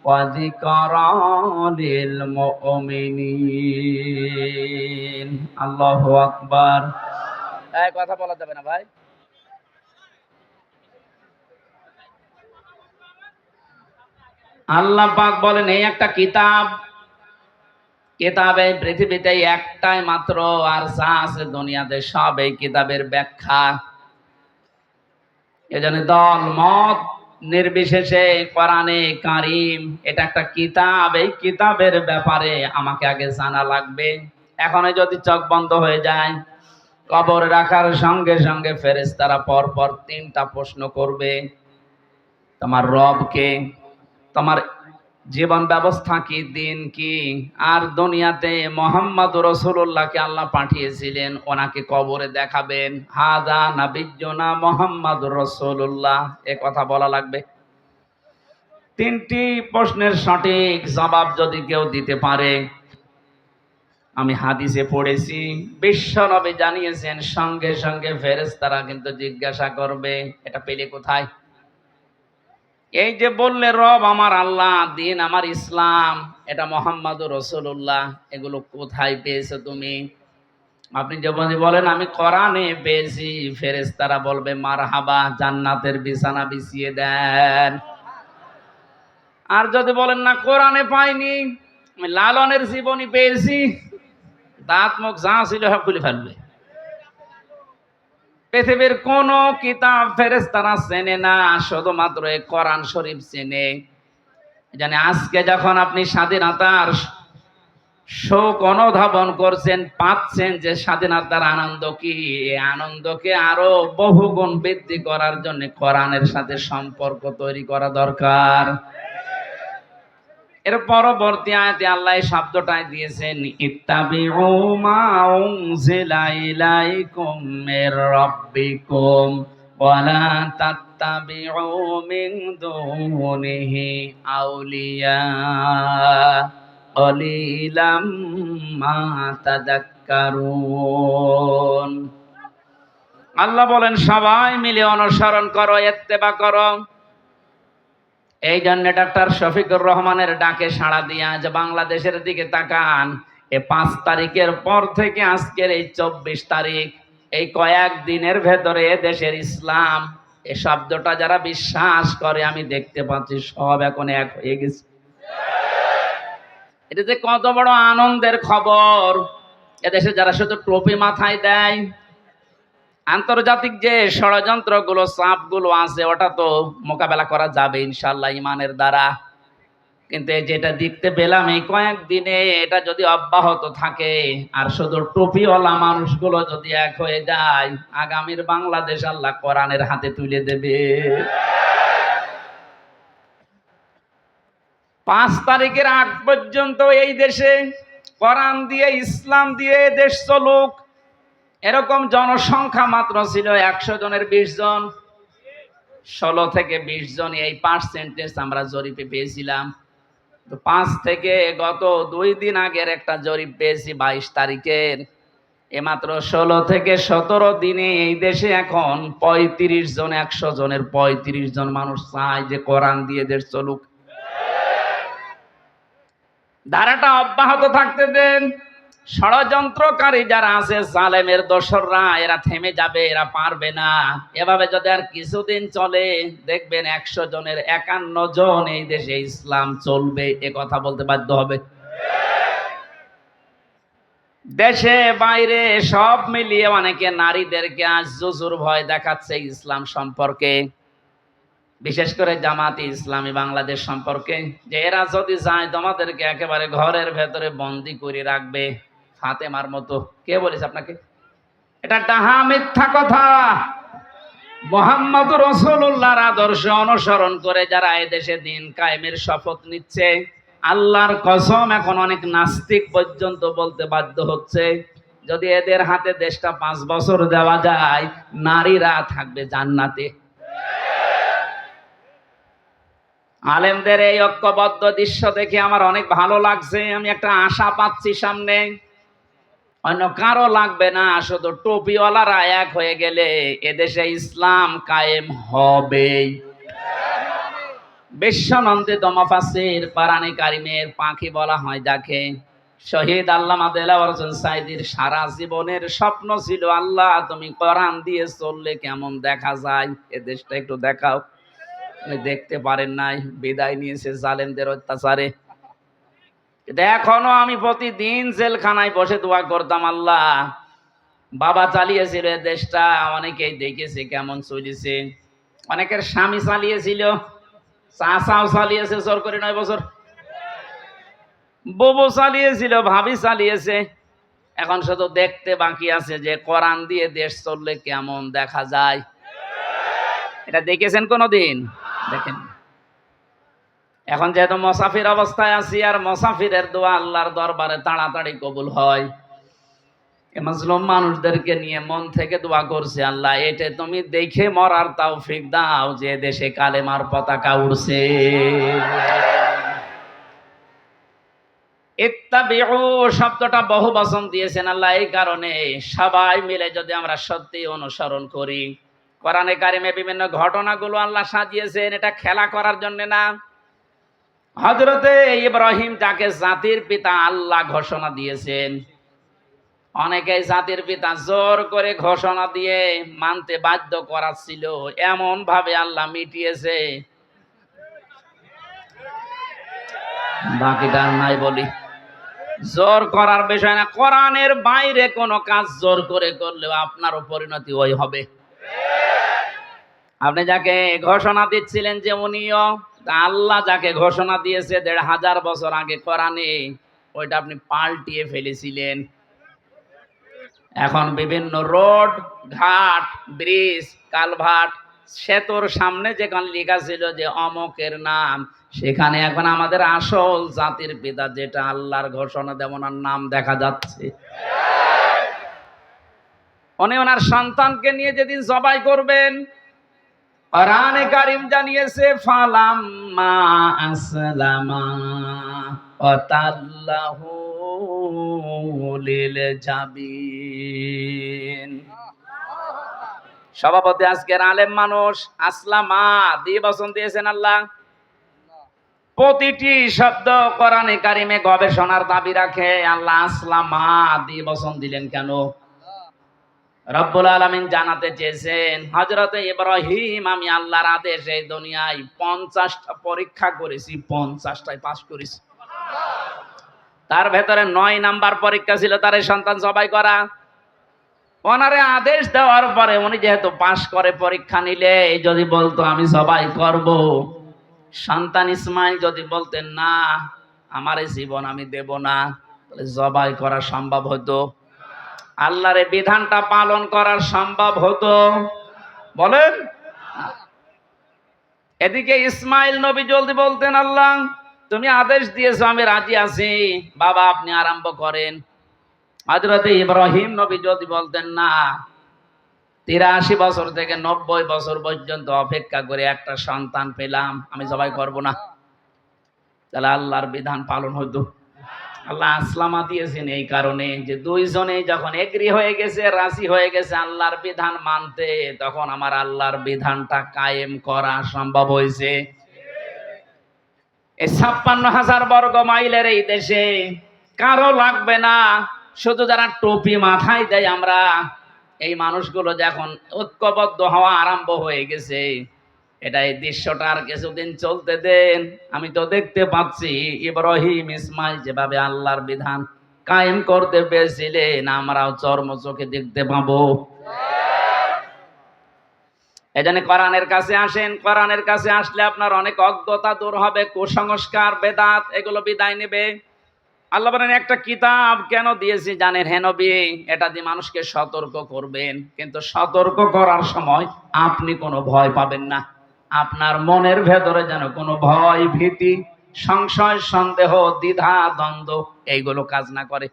ওয়া যিকরা লিল মুমিনিন। আল্লাহু আকবার। এই কথা বলা যাবে না ভাই। আল্লাহ পাক বলেন, এই একটা কিতাব, কিতাবে পৃথিবীতে একটাই মাত্র, আর যা আছে দুনিয়াতে সব এই কিতাবের ব্যাখ্যা। এজন্য দল মত নির্বিশেষে কোরআনে কারীম এটা একটা কিতাব, এই কিতাবের ব্যাপারে আমাকে আগে জানা লাগবে। এখন যদি চোখ বন্ধ হয়ে যায়, কবর রাখার সঙ্গে সঙ্গে ফেরেশতারা পর পর 3টা প্রশ্ন করবে। তোমার রব কে, তোমার জীবন ব্যবস্থা কি, দিন কি, আর দুনিয়াতে মুহাম্মদ রাসূলুল্লাহকে আল্লাহ পাঠিয়েছিলেন, ওনাকে কবরে দেখাবেন। হাযা নাবিয়্যুনা মুহাম্মাদুর রাসূলুল্লাহ, এ কথা বলা লাগবে। 3টি প্রশ্নের সঠিক জবাব যদি কেউ দিতে পারে, আমি হাদিসে পড়েছি, বিশ্ব নবী জানিয়েছেন সঙ্গে সঙ্গে ফেরেশতারা কিন্তু জিজ্ঞাসা করবে এটা পেলে কোথায়। এই যে বললে রব আমার আল্লাহ, দিন আমার ইসলাম, এটা মোহাম্মদুর রাসূলুল্লাহ, এগুলো কোথায় পেয়েছো তুমি? আপনি যদি বলেন আমি কোরআনে পেয়েছি, ফেরেশতারা বলবে মারহাবা, জান্নাতের বিছানা বিছিয়ে দেন। আর যদি বলেন না কোরআনে পাইনি, আমি লালনের জীবনী পেয়েছি, দাঁত মুখ যা ছিল সব খুলে ফেলবে। পৃথিবীর কোন কিতাব ফেরেশতারা চেনে না, শুধুমাত্র এই কোরআন শরীফ চেনে। জানে আজকে যখন আপনি স্বাধীনতার শোক অনুধাবন করছেন, পাচ্ছেন যে স্বাধীনতার আনন্দ কি, এই আনন্দকে আরো বহুগুণ বৃদ্ধি করার জন্য কোরআনের সাথে সম্পর্ক তৈরি করা দরকার। এর পরবর্তী আয়াতে আল্লাহ এই শব্দটাই দিয়েছেন, ইত্তাবিউ মা উনজিলা ইলাইকুম মির রাব্বিকুম ওয়া লা তাত্তাবিউ মিন দুনিহি আউলিয়া কলিলাম মা তাযাক্কারুন। আল্লাহ বলেন সবাই মিলে অনুসরণ করো, ইত্তেবা করো। এই জন্য ডাক্তার শফিকুর রহমানের ডাকে সাড়া দিয়ে আজ বাংলাদেশের দিকে তাকান। এ 5 তারিখের পর থেকে আজকের এই 24 তারিখ, এই কয়েক দিনের ভেতরে দেশের ইসলাম এই শব্দটা যারা বিশ্বাস করে আমি দেখতে পাচ্ছি সব এখন এক হয়ে গেছে। এটা যে কত বড় আনন্দের খবর। এদেশে যারা শুধু টুপি মাথায় দেয়, আন্তর্জাতিক যে ষড়যন্ত্রগুলো চাপগুলো আছে ওটা তো মোকাবেলা করা যাবে ইনশাআল্লাহ ইমানের দ্বারা। কিন্তু যেটা দেখতে পেলাম এই কয়েকদিনে, এটা যদি অব্যাহত থাকে আর শুধু টুপিওয়ালা মানুষগুলো যদি এক হয়ে যায়, আগামীর বাংলাদেশ আল্লাহ কোরআনের হাতে তুলে দেবে। 5 তারিখের আগ পর্যন্ত এই দেশে কোরআন দিয়ে ইসলাম দিয়ে দেশ চলুক, এরকম জনসংখ্যা মাত্র ছিল 100 জনের 20 জন। 16 থেকে 20 জন এই পার্সেন্টেজ আমরা জরিপে পেয়েছিলাম। তো 5 থেকে গত 2 দিন আগের একটা জরিপ পেয়েছি 22 তারিখের, মাত্র 16 থেকে 17 দিনে এই দেশে এখন 35 জন, 100 জনের 35 জন মানুষ চায় যে কোরআন দিয়ে দেশ চলুক। ধারাটা অব্যাহত থাকতে দেন। ষড়যন্ত্রকারী যারা আছে, জালেমের দোসররা, এরা থেমে যাবে, এরা পারবে না। এভাবে যদি আর কিছুদিন চলে, দেখবেন 100 জনের 51 জন এই দেশে ইসলাম চলবে, এ কথা বলতে বাধ্য হবে। দেশে বাইরে সব মিলিয়ে অনেকে নারীদেরকে আজ জুজুর ভয় দেখাচ্ছে ইসলাম সম্পর্কে, বিশেষ করে জামাতে ইসলামী বাংলাদেশ সম্পর্কে, যে এরা যদি যায় তোমাদেরকে একেবারে ঘরের ভেতরে বন্দি করে রাখবে ফাতেমার মতো। কে বলেছে আপনাকে? এটা ডাহা মিথ্যা কথা। মুহাম্মদুর রাসূলুল্লাহর আদর্শ অনুসরণ করে যারা এদেশে দিন কায়েমের শপথ নিচ্ছে, আল্লাহর কসম এখন অনেক নাস্তিক পর্যন্ত বলতে বাধ্য হচ্ছে, যদি এদের হাতে দেশটা 5 বছর দেওয়া যায়, নারীরা থাকবে জান্নাতে। আলেমদের এই ঐক্যবদ্ধ দৃশ্য দেখে আমার অনেক ভালো লাগছে। আমি একটা আশা পাচ্ছি সামনে, অন্য কারো লাগবে না, শুধু টুপিওয়ালারা এক হয়ে গেলে এদেশে ইসলাম কায়েম হবে। বিশ্বনন্দিত মুফাসসির কোরআনে কারিমের পাখি বলা হয় যাকে, শহীদ আল্লামা দেলাওয়ার হোসেন সাঈদীর সারা জীবনের স্বপ্ন ছিল, আল্লাহ তুমি কোরআন দিয়ে চললে কেমন দেখা যায়, এ দেশটা একটু দেখাও। দেখতে পারেন নাই, বিদায় নিয়েছে জালেমদের অত্যাচারে। এখনো আমি প্রতিদিন জেলখানায় বসে দোয়া করতাম, আল্লাহ বাবা চালিয়েছিল দেশটা, অনেকেই দেখেছে কেমন চলেছে। অনেকের স্বামী চালিয়েছিল, চাচাও চালিয়েছে জোর করে 9 বছর, বউ চালিয়েছিল, ভাবি চালিয়েছে। এখন শুধু দেখতে বাকি আছে যে কোরআন দিয়ে দেশ চললে কেমন দেখা যায়। এটা দেখেছেন কোনোদিন? দেখেন। এখন যেহেতু মুসাফির অবস্থায় আছি, আর মুসাফিরের দোয়া আল্লাহর দরবারে তাড়াতাড়ি কবুল হয়। মাজলুম মানুষদেরকে নিয়ে মন থেকে দোয়া করছে, আল্লাহ এটা তুমি দেখে মরার তৌফিক দাও যে দেশে কালেমার পতাকা উড়ছে। ইত্তাবিউ শব্দটা বহু বচন দিয়েছেন আল্লাহ এই কারণে, সবাই মিলে যদি আমরা সত্যি অনুসরণ করি। কোরআনে কারিমে বিভিন্ন ঘটনাগুলো আল্লাহ সাজিয়েছেন, এটা খেলা করার জন্য না। হযরতে ইব্রাহিম যাকে জাতির পিতা আল্লাহ ঘোষণা দিয়েছেন, অনেকেই জাতির পিতা জোর করে ঘোষণা দিয়ে মানতে বাধ্য করাচ্ছিল, এমন ভাবে আল্লাহ মিটিয়েছে। বাকিটা আর নাই বলি, জোর করার বিষয় না। কোরআনের বাইরে কোনো কাজ জোর করে করলেও আপনারও পরিণতি ওই হবে। আপনি যাকে ঘোষণা দিচ্ছিলেন যে উনিও, আল্লাহ যাকে ঘোষণা দিয়েছে ১৫০০ বছর আগে কোরআনে, ওইটা আপনি পাল্টিয়ে ফেলেছিলেন। এখন বিভিন্ন রোড, ঘাট, ব্রিজ, কালভার্ট, সেতুর সামনে যেখানে লেখা ছিল যে অমকের নাম, সেখানে এখন আমাদের আসল জাতির পিতা যেটা আল্লাহর ঘোষণা দেওয়ার নাম দেখা যাচ্ছে। উনি ওনার সন্তানকে নিয়ে যেদিন জবাই করবেন, কোরআনে কারীম জানিয়েছে ফালাম্মা আসলামা ওয়া তাল্লাহু লিল জাবিন। সভাপতি আজকের আলেম মানুষ, আসলামা দিয়ে বচন দিয়েছেন আল্লাহ। প্রতিটি শব্দ কোরআনে কারিমে গবেষণার দাবি রাখে। আল্লাহ আসলামা দিয়ে বচন দিলেন কেন? রব্বুল আলামিন জানাতে চেয়েছেন, হযরতে ইব্রাহিম, আমি আল্লাহর আদেশ এই দুনিয়ায় 50টা পরীক্ষা করেছি, 50টায় পাস করেছি। তার ভেতরে 9 নাম্বার পরীক্ষা ছিল তার সন্তান জবাই করা। ওনারে আদেশ দেওয়ার পরে উনি যেহেতু পাস করে পরীক্ষা নিলে, যদি বলতো আমি জবাই করব, সন্তান ইসমাইল যদি বলতেন না আমার এই জীবন আমি দেব না, তাহলে জবাই করা সম্ভব হতো? আল্লাহর এই বিধানটা পালন করা সম্ভব হতো? বলেন। এদিকে ইসমাইল নবী জলদি বলতেন, আল্লাহ তুমি আদেশ দিয়েছো, আমি রাজি আছি, বাবা আপনি আরম্ভ করেন। হযরতে ইব্রাহিম নবী যদি বলতেন না, 83 বছর থেকে 90 বছর পর্যন্ত অপেক্ষা করে একটা সন্তান পেলাম, আমি জবাই করব না, তাহলে আল্লাহর বিধান পালন হতো? আল্লাহ আসলামা দিয়েছেন এই কারণে যে দুইজনে যখন এগ্রি হয়ে গেছে, রাজি হয়ে গেছে আল্লাহর বিধান মানতে, তখন আমার আল্লাহর বিধানটা কায়েম করা সম্ভব হয়েছে। এই 56,000 বর্গ মাইলের এই দেশে কারো লাগবে না, শুধু যারা টুপি মাথায় দেয় আমরা, এই মানুষগুলো যখন ঐক্যবদ্ধ হওয়া আরম্ভ হয়ে গেছে, এটা এই দৃশ্যটা আর কিছুদিন চলতে দেন। আমি তো দেখতে পাচ্ছি ইব্রাহিম ইসমাইল যেভাবে আল্লাহর বিধান কায়েম করতে পেরেছিলেন, আমরাও চর্ম চোখে দেখতে পাবো। এজন্য কোরআনের কাছে আসেন। কোরআনের কাছে আসলে আপনার অনেক অজ্ঞতা দূর হবে, কুসংস্কার, বেদাত এগুলো বিদায় নেবে। আল্লাহ বলেন একটা কিতাব কেন দিয়েছি জানেন হে নবী? এটা দিয়ে মানুষকে সতর্ক করবেন, কিন্তু সতর্ক করার সময় আপনি কোনো ভয় পাবেন না। আপনার মনের ভেতরে যেন কোনো ভয়, ভীতি, সংশয়, সন্দেহ, দ্বিধা, দ্বন্দ্ব এইগুলো কাজ না করে।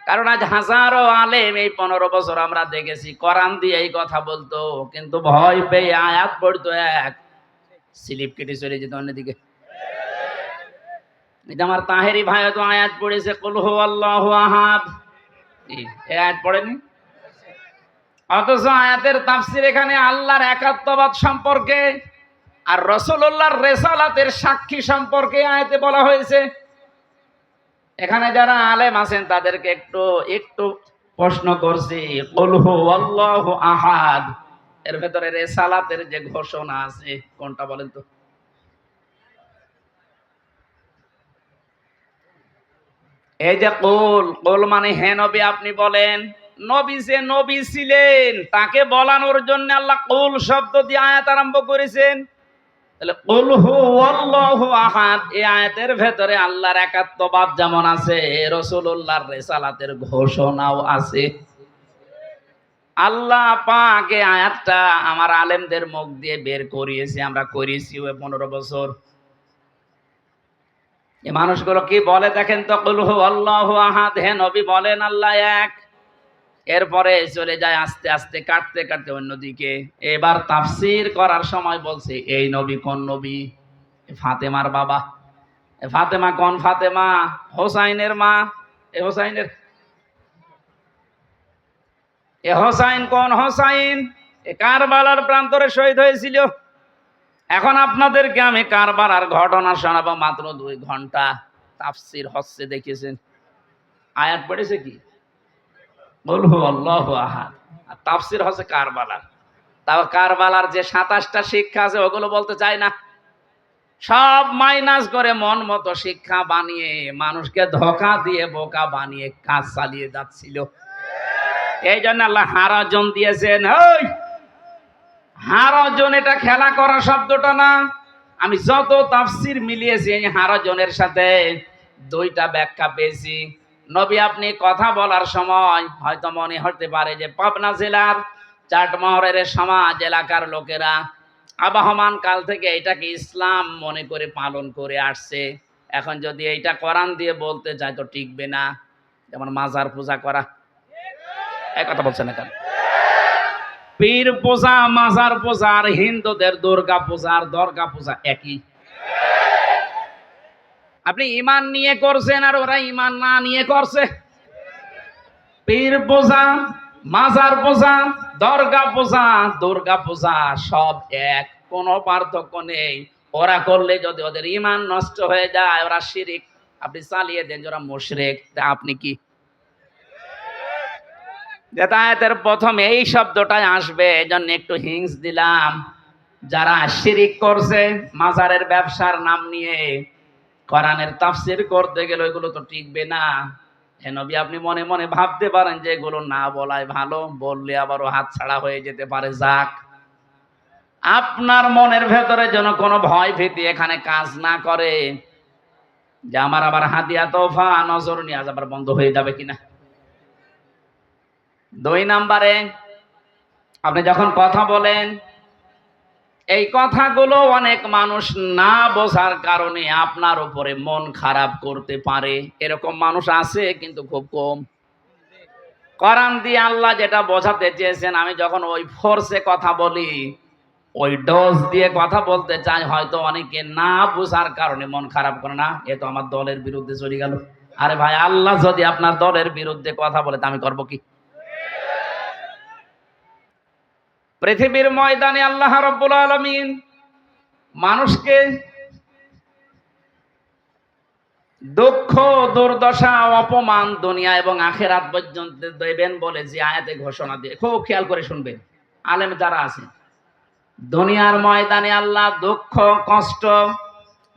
কারণ আজ হাজারো আলেম এই 15 বছর আমরা দেখেছি কোরআন দিয়ে এই কথা বলতো, কিন্তু ভয় পেয়ে আয়াত পড়তো, এক স্লিপ কেটে চলে যেত অন্যদিকে। আমার তাহেরি ভাই তো আয়াত পড়েছে কুল হুয়াল্লাহু আহাদ, এই আয়াত পড়েনি। অথচ আয়াতের তাফসীর এখানে আল্লাহর একাত্মবাদ সম্পর্কে আর রাসূলুল্লাহর রিসালাতের সাক্ষী সম্পর্কে আয়াতে বলা হয়েছে। এখানে যারা আলেম আছেন তাদেরকে একটু প্রশ্ন করছি, কুল হুয়াল্লাহু আহাদ এর ভেতরে রিসালাতের যে ঘোষণা আছে কোনটা বলেন তো? এই যে কুল মানে হে নবী আপনি বলেন। নবী যে নবী ছিলেন তাকে বলানোর জন্য আল্লাহ কুল শব্দ দিয়ে আয়াত আরম্ভ করেছেন। তাহলে কুল হুয়াল্লাহু আহাদ এই আয়াতের ভেতরে আল্লাহর একাত্মবাদ যেমন আছে, রাসূলুল্লাহর রিসালাতের ঘোষণাও আছে। আল্লাহ পাক এই আয়াতটা আমার আলেমদের মুখ দিয়ে বের করিয়েছে, আমরা করিয়েছি 15 বছর। এই মানুষগুলো কি বলে দেখেন তো, কুল হুয়াল্লাহু আহাদ হে নবী বলেন আল্লাহ এক, এরপরে চলে যায় আস্তে আস্তে কাটতে কাটতে অন্যদিকে। এবার তাফসীর করার সময় বলছে এই নবী কোন নবী? ফাতেমার বাবা। এ ফাতেমা কোন ফাতেমা? হোসাইনের মা। এ হোসাইনের এ হোসাইন কোন হোসাইন? এ কারবালার প্রান্তরে শহীদ হয়েছিল। এখন আপনাদেরকে আমি কারবালার ঘটনা শোনাবো, মাত্র 2 ঘন্টা। তাফসির হচ্ছে, দেখেছেন? আয়াত পড়েছে কি? বলহু আল্লাহু আহাদ। আর তাফসির হচ্ছে কারবালার। তাও কারবালার যে 27টা শিক্ষা আছে ওগুলো বলতে চাই না, সব মাইনাস করে মন মতো শিক্ষা বানিয়ে মানুষকে ধোঁকা দিয়ে বোকা বানিয়ে কাজ চালিয়ে যাচ্ছিল। এই জন্য আল্লাহ হারাজন দিয়েছেন। ওই হারাজন এটা খেলা করা শব্দটা না। আমি যত তাফসির মিলিয়েছি এই হারাজনের সাথে 2টা ব্যাখ্যা পেয়েছি। নবী আপনি কথা বলার সময় হয়তো মনে হতে পারে যে পাবনা জেলার চাটমোহরের সমাজ এলাকার লোকেরা আবহমান কাল থেকে এটাকে ইসলাম মনে করে পালন করে আসছে। এখন যদি এইটা কোরআন দিয়ে বলতে চাই তো টিকবে না। যেমন মাজার পূজা করা, এই কথা বলছে না কেন? পীর পূজা, মাজার পূজা আর হিন্দুদের দুর্গা পূজা আর দর্গা পূজা একই। আপনি ঈমান নিয়ে করছেন আর ওরা ঈমান না নিয়ে করছে। পীর পূজা, মাজার পূজা, দর্গা পূজা, দুর্গা পূজা সব এক, কোনো পার্থক্য নেই। ওরা করলে যদি ওদের ঈমান নষ্ট হয়ে যায়, ওরা শিরিক, আপনি চালিয়ে দেন যে ওরা মুশরিক, তা আপনি কি? আয়াতের প্রথমে এই শব্দটাই আসবে, এজন্য একটু হিংস দিলাম। যারা শিরিক করছে মাজারের ব্যবসার নাম নিয়ে, কোরআনের তাফসীর করতে গেলে ওইগুলো তো টিকবে না। হে নবী আপনি মনে মনে ভাবতে পারেন যে এগুলো না বলাই ভালো, বললে আবারও হাতছাড়া হয়ে যেতে পারে। যাক, আপনার মনের ভেতরে যেন কোনো ভয় ভীতি এখানে কাজ না করে যে আমার আবার হাদিয়া তোফা নজর নিয়াজ আবার বন্ধ হয়ে যাবে কিনা। 2 নম্বরে, আপনি যখন কথা বলেন এই কথাগুলো অনেক মানুষ না বোঝার কারণে আপনার উপরে মন খারাপ করতে পারে। এরকম মানুষ আছে কিন্তু খুব কম। কোরআন দিয়ে আল্লাহ যেটা বোঝাতে চেয়েছেন, আমি যখন ওই ফোর্সে কথা বলি, ওই ডোজ দিয়ে কথা বলতে চাই, হয়তো অনেকে না বোঝার কারণে মন খারাপ করে। না, এ তো আমার দলের বিরুদ্ধে চলে গেল। আরে ভাই, আল্লাহ যদি আপনার দলের বিরুদ্ধে কথা বলে তা আমি করবো কি? পৃথিবীর ময়দানে আল্লাহ রাব্বুল আলামিন মানুষকে দুঃখ, দুর্দশা, অপমান দুনিয়া এবং আখিরাত পর্যন্ত দেবেন বলে যে আয়াতে ঘোষণা দিয়ে, খুব খেয়াল করে শুনবেন আলেম যারা আছে। দুনিয়ার ময়দানে আল্লাহ দুঃখ, কষ্ট,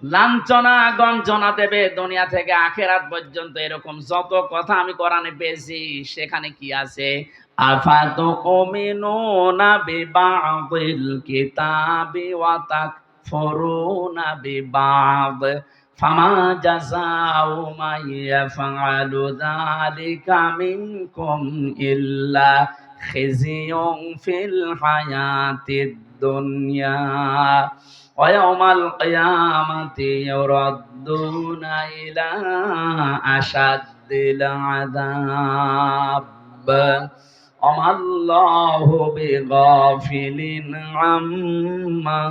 লাঞ্ছনা, গঞ্জনা দেবে দুনিয়া থেকে আখিরাত পর্যন্ত। এরকম যত কথা আমি কোরআনে পেয়েছি সেখানে কি আছে? আফাতুমিনুনা বিবাদিল কিতাবি ওয়া তাকফুরুনা বিবাদ ফামা জাযাউ মান ইয়াফআলু যালিকা মিনকুম ইল্লা খিজিয়ুন ফিল হায়াতিদ দুনিয়া ওয়া ইয়াউমাল কিয়ামাতি ইউরাদ্দুনা ইলা আশাদ্দিল আযাব আমাল্লাহু বিগাফিলিন আম্মা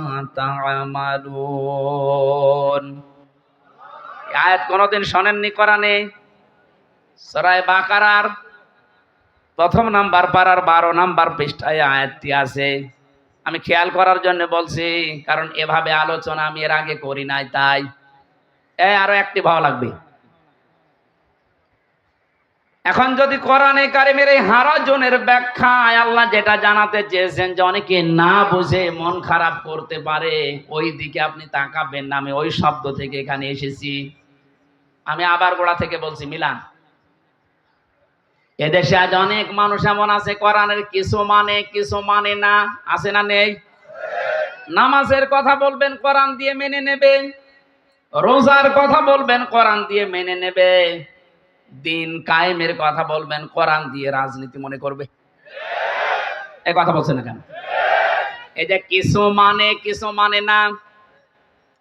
তা'মালুন। আয়াত কোনদিন শোনেননি কোরআনে? সূরা বাকারার 1 নাম্বার পারার 12 নাম্বার পৃষ্ঠায় আয়াতটি আছে। আমি খেয়াল করার জন্য বলছি, কারণ এভাবে আলোচনা আমি এর আগে করি নাই, তাই আরো অ্যাক্টিভ হওয়া লাগবে। এখন যদি কোরআনে কারিমের এই হারাজনের ব্যাখ্যায় আল্লাহ যেটা জানাতে চেয়েছেন যে অনেকে না বুঝে মন খারাপ করতে পারে, ওই দিকে আপনি তাকাবেন না। আমি ওই শব্দ থেকে এখানে এসেছি। আমি আবার গোড়া থেকে বলছি, মিলান। এদেশে আজ অনেক মানুষ এমন আছে কোরআনের কিছু মানে না। আছে না নেই? নামাজের কথা বলবেন কোরআন দিয়ে মেনে নেবে, রোজার কথা বলবেন কোরআন দিয়ে মেনে নেবে, দিন কায়েমের কথা বলবেন কোরআন দিয়ে রাজনীতি মনে করবে। এই কথা বলছেন না কেন? এই যে কিছু মানে না,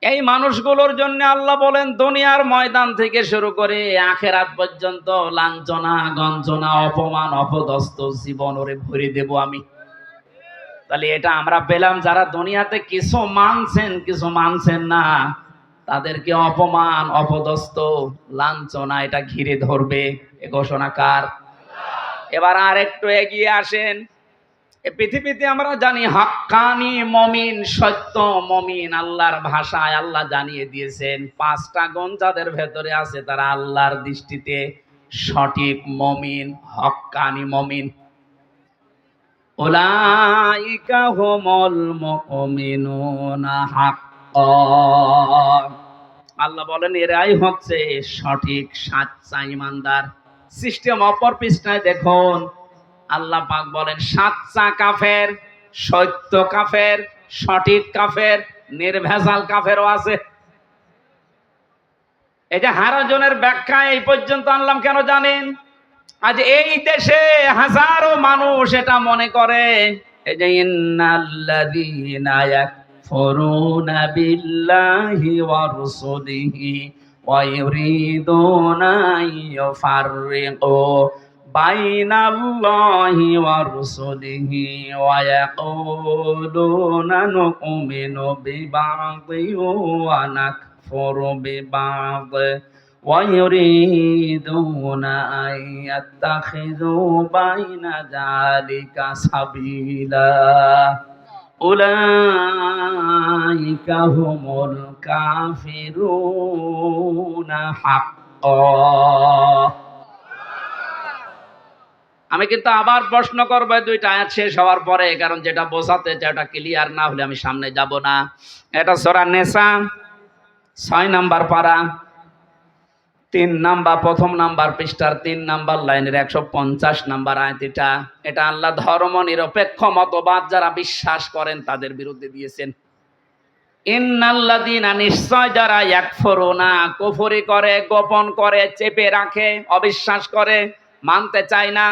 এই মানুষগুলোর জন্য আল্লাহ বলেন দুনিয়ার ময়দান থেকে শুরু করে আখিরাত পর্যন্ত লাঞ্ছনা, গঞ্জনা, অপমান, অপদস্থ জীবন ওরে ভরে দেব আমি। তাহলে এটা আমরা পেলাম যারা দুনিয়াতে কিছু মানছেন না, তাদেরকে অপমান, অপদস্থ, লাঞ্ছনা এটা ঘিরে ধরবে। এ ঘোষণা কার? এবার আর একটু এগিয়ে আসেন। এ পৃথিবীতে আমরা জানি হাক্কানি মমিন, সত্য মমিন, আল্লাহর ভাষায় আল্লাহ জানিয়ে দিয়েছেন 5টা গুণ যাদের ভেতরে আছে তারা আল্লাহর দৃষ্টিতে সঠিক মমিন, হক্কানি মমিন। উলাইকা হুমুল মুমিনুনা হাক্কান। আল্লাহ বলেন এরাই হচ্ছে সঠিক সাচ্চা ইমানদার। সিস্টেম অপর পৃষ্ঠায় দেখুন, আল্লাহ পাক বলেন সাচ্চা কাফের, সত্য কাফের, সঠিক কাফের, নির্ভেজাল কাফেরও আছে। এই যে হারাজনের ব্যাখ্যা এই পর্যন্ত আনলাম কেন জানেন? আজ এই দেশে হাজারো মানুষ এটা মনে করে, এই যে ইন্নাল্লাযীনা ইয়াকফুরুনা বিল্লাহি ওয়া রাসূলিহি ওয়া ইউরিদুনা আইয়ুফাররিকু বাইনাল্লাহি ওয়া রাসূলিহি ওয়া ইয়াকুলুনা নু'মিনু বিবা'দিন ওয়া নাকফুরু বিবা'দ وَيُرِيدُونَ أَن يَتَّخِذُوا بَيْنَ ذَلِكَ سَبِيلًا أُولَئِكَ هُمُ الْكَافِرُونَ حَقًّا। আমি কিন্তু আবার প্রশ্ন করবো 2টা আয়াত শেষ হওয়ার পরে, কারণ যেটা বোঝাতে চাই ওটা ক্লিয়ার না হলে আমি সামনে যাব না। এটা সূরা নিসা 6 নাম্বার পারা, 3 নাম্বার, প্রথম নাম্বার পৃষ্ঠার 3 নাম্বার লাইনের 150 নাম্বার আয়াত। এটা আল্লাহ ধর্ম নিরপেক্ষ মতবাদ যারা বিশ্বাস করেন তাদের বিরুদ্ধে দিয়েছেন। ইন্নাল্লাযীনা, নিশ্চয় যারা, ইয়াকফুরুনা, কুফরি করে, গোপন করে, চেপে রাখে, অবিশ্বাস করে, মানতে চায় না,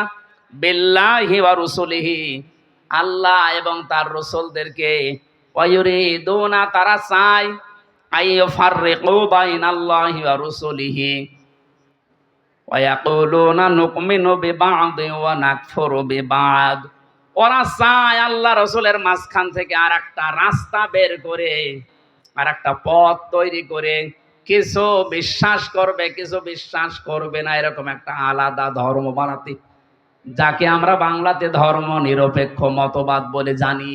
বিল্লাহি ওয়া রাসূলিহি, আল্লাহ এবং তার রাসূলদেরকে, ওয়া ইউরিদুনা, তারা চায়, আইয়ুফাররিকু বাইনাল্লাহি ওয়া রাসূলিহি ওয়া ইয়াকুলুনা নু'মিনু বিবা'দিন ওয়া নাকফুরু বিবা'দ। ওরা চায় আল্লাহ রাসূলের মাঝখান থেকে আরেকটা রাস্তা বের করে, আরেকটা পথ তৈরি করে, কিছু বিশ্বাস করবে, কিছু বিশ্বাস করবে না, এরকম একটা আলাদা ধর্ম বানাতে, যাকে আমরা বাংলাতে ধর্ম নিরপেক্ষ মতবাদ বলে জানি।